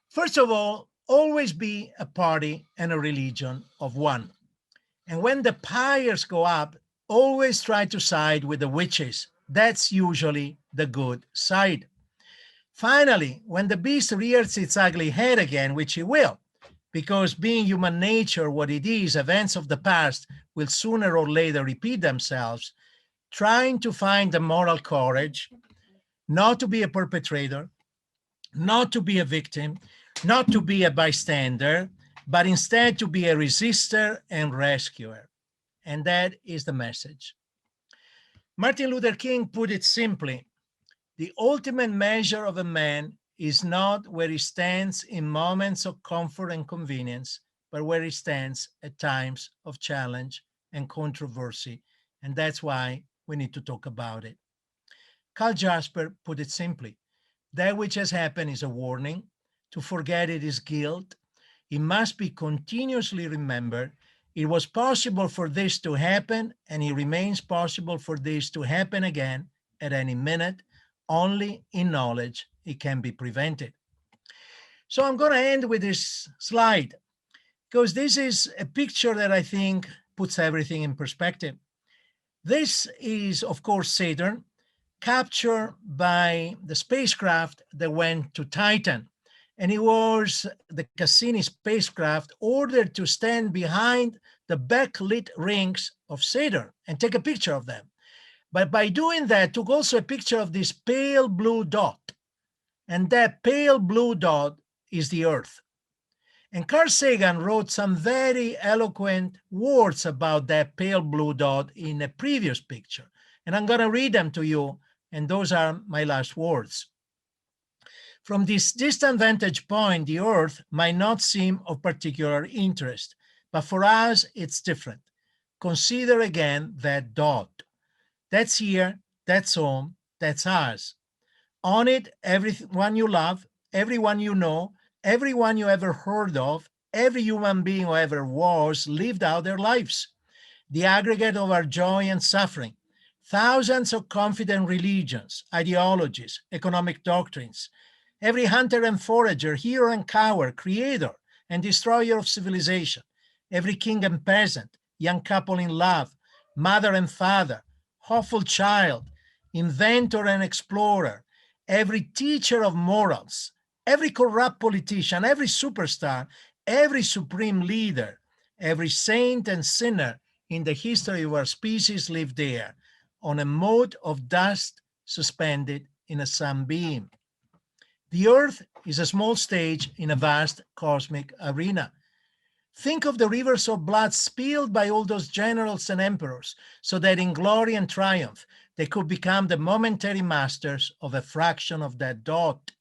First of all, always be a party and a religion of one. And when the pyres go up, always try to side with the witches. That's usually the good side. Finally, when the beast rears its ugly head again, which it will, because being human nature what it is, events of the past will sooner or later repeat themselves, trying to find the moral courage not to be a perpetrator, not to be a victim, not to be a bystander, but instead to be a resistor and rescuer. And that is the message. Martin Luther King put it simply, the ultimate measure of a man is not where he stands in moments of comfort and convenience, but where he stands at times of challenge and controversy. And that's why we need to talk about it. Karl Jasper put it simply, that which has happened is a warning. To forget it is guilt. It must be continuously remembered. It was possible for this to happen, and it remains possible for this to happen again at any minute. Only in knowledge it can be prevented. So I'm going to end with this slide, because this is a picture that I think puts everything in perspective. This is, of course, Saturn, captured by the spacecraft that went to Titan. And it was the Cassini spacecraft ordered to stand behind the backlit rings of Saturn and take a picture of them. But by doing that, took also a picture of this pale blue dot. And that pale blue dot is the Earth. And Carl Sagan wrote some very eloquent words about that pale blue dot in a previous picture. And I'm going to read them to you. And those are my last words. From this distant vantage point, the Earth might not seem of particular interest, but for us, it's different. Consider again that dot. That's here, that's home, that's us. On it, everyone you love, everyone you know, everyone you ever heard of, every human being who ever was, lived out their lives. The aggregate of our joy and suffering. Thousands of confident religions, ideologies, economic doctrines. Every hunter and forager, hero and coward, creator and destroyer of civilization. Every king and peasant, young couple in love, mother and father, hopeful child, inventor and explorer, every teacher of morals, every corrupt politician, every superstar, every supreme leader, every saint and sinner in the history of our species lived there, on a mote of dust suspended in a sunbeam. The Earth is a small stage in a vast cosmic arena. Think of the rivers of blood spilled by all those generals and emperors, so that in glory and triumph, they could become the momentary masters of a fraction of that dot.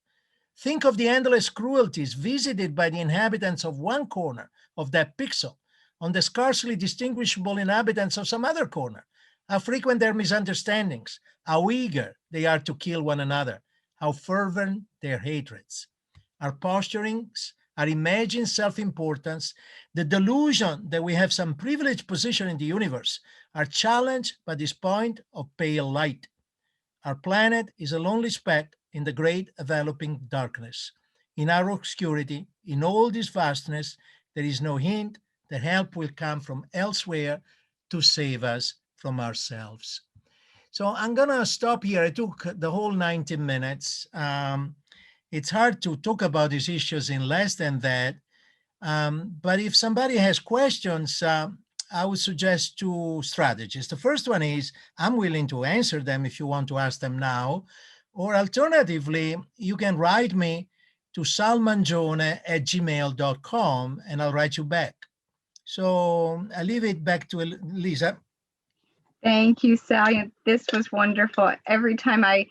Think of the endless cruelties visited by the inhabitants of one corner of that pixel on the scarcely distinguishable inhabitants of some other corner. How frequent their misunderstandings, how eager they are to kill one another, how fervent their hatreds. Our posturings, our imagined self-importance, the delusion that we have some privileged position in the universe are challenged by this point of pale light. Our planet is a lonely speck in the great enveloping darkness. In our obscurity, in all this vastness, there is no hint that help will come from elsewhere to save us from ourselves. So I'm gonna stop here. I took the whole 90 minutes. It's hard to talk about these issues in less than that. But if somebody has questions, I would suggest two strategies. The first one is I'm willing to answer them if you want to ask them now, or alternatively, you can write me to salmangione@gmail.com and I'll write you back. So I leave it back to Lisa. Thank you, Sal. This was wonderful. Every time I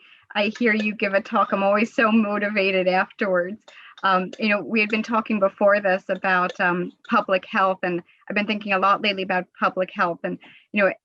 hear you give a talk, I'm always so motivated afterwards. We had been talking before this about public health, and I've been thinking a lot lately about public health. And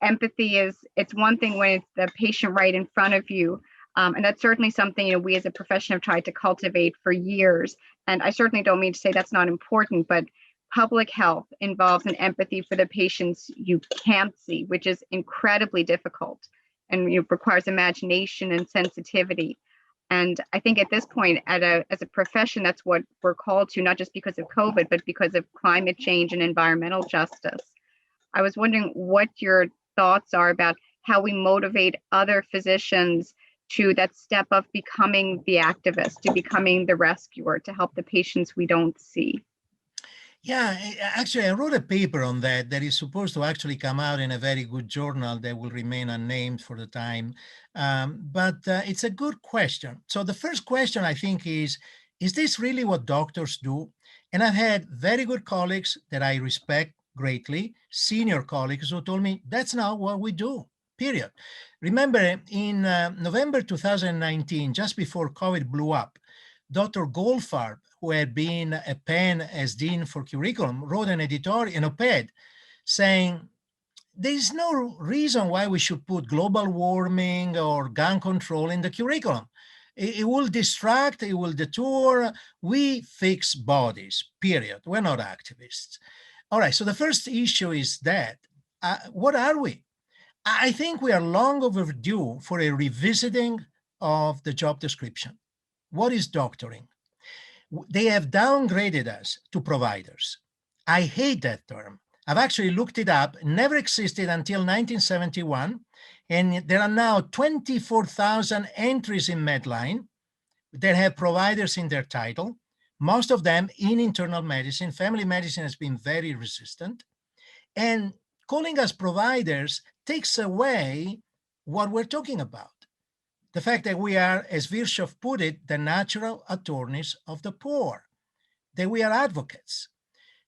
empathy it's one thing when it's the patient right in front of you, and that's certainly something we as a profession have tried to cultivate for years. And I certainly don't mean to say that's not important, but public health involves an empathy for the patients you can't see, which is incredibly difficult and requires imagination and sensitivity. And I think at this point, as a profession, that's what we're called to, not just because of COVID, but because of climate change and environmental justice. I was wondering what your thoughts are about how we motivate other physicians to that step of becoming the activist, to becoming the rescuer, to help the patients we don't see. Yeah, actually, I wrote a paper on that is supposed to actually come out in a very good journal that will remain unnamed for the time. But it's a good question. So the first question, I think, is this really what doctors do? And I've had very good colleagues that I respect greatly, senior colleagues who told me that's not what we do, period. Remember, in November 2019, just before COVID blew up, Dr. Goldfarb, who had been a Penn as Dean for Curriculum, wrote an editorial, an op-ed, saying, there's no reason why we should put global warming or gun control in the curriculum. It will distract, it will detour. We fix bodies, period. We're not activists. All right, so the first issue is that, what are we? I think we are long overdue for a revisiting of the job description. What is doctoring? They have downgraded us to providers. I hate that term. I've actually looked it up, never existed until 1971. And there are now 24,000 entries in Medline that have providers in their title, most of them in internal medicine. Family medicine has been very resistant. And calling us providers takes away what we're talking about. The fact that we are, as Virchow put it, the natural attorneys of the poor, that we are advocates,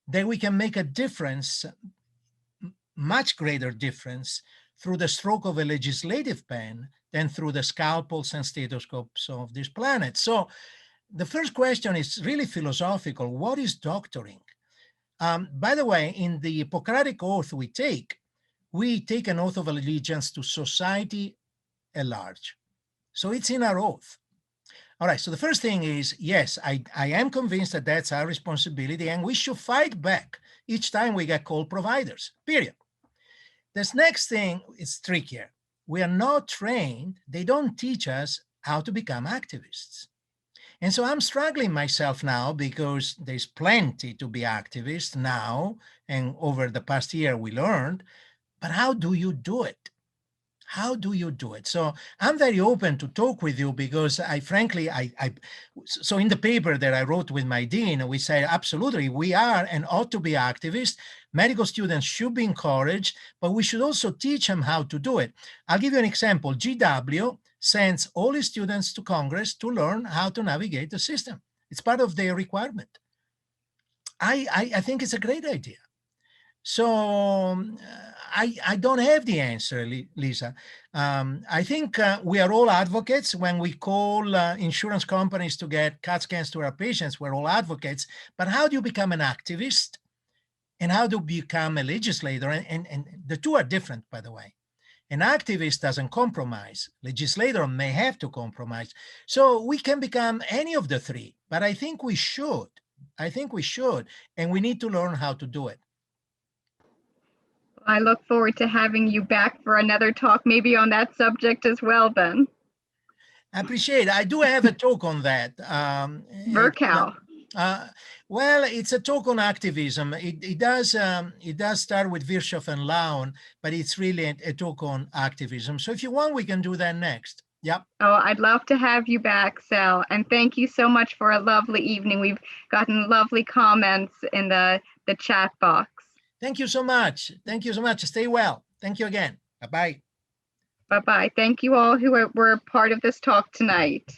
that we can make a difference, much greater difference, through the stroke of a legislative pen than through the scalpels and stethoscopes of this planet. So the first question is really philosophical. What is doctoring? By the way, in the Hippocratic oath we take an oath of allegiance to society at large. So it's in our oath. All right, so the first thing is, yes, I am convinced that that's our responsibility and we should fight back each time we get called providers, period. This next thing is trickier. We are not trained, they don't teach us how to become activists. And so I'm struggling myself now because there's plenty to be activists now, and over the past year we learned, but how do you do it? How do you do it? So I'm very open to talk with you because so in the paper that I wrote with my dean, we say, absolutely, we are and ought to be activists. Medical students should be encouraged, but we should also teach them how to do it. I'll give you an example. GW sends all his students to Congress to learn how to navigate the system. It's part of their requirement. I think it's a great idea. So I don't have the answer, Lisa. I think we are all advocates. When we call insurance companies to get CAT scans to our patients, we're all advocates. But how do you become an activist? And how do you become a legislator? And the two are different, by the way. An activist doesn't compromise. Legislator may have to compromise. So we can become any of the three, but I think we should. And we need to learn how to do it. I look forward to having you back for another talk, maybe on that subject as well, then. I appreciate it. I do have a talk on that. Virchow. Well, it's a talk on activism. It does start with Virchow and Laun, but it's really a talk on activism. So if you want, we can do that next. Yep. Oh, I'd love to have you back, Sal. And thank you so much for a lovely evening. We've gotten lovely comments in the chat box. Thank you so much. Thank you so much. Stay well. Thank you again. Bye-bye. Bye-bye. Thank you all who were part of this talk tonight.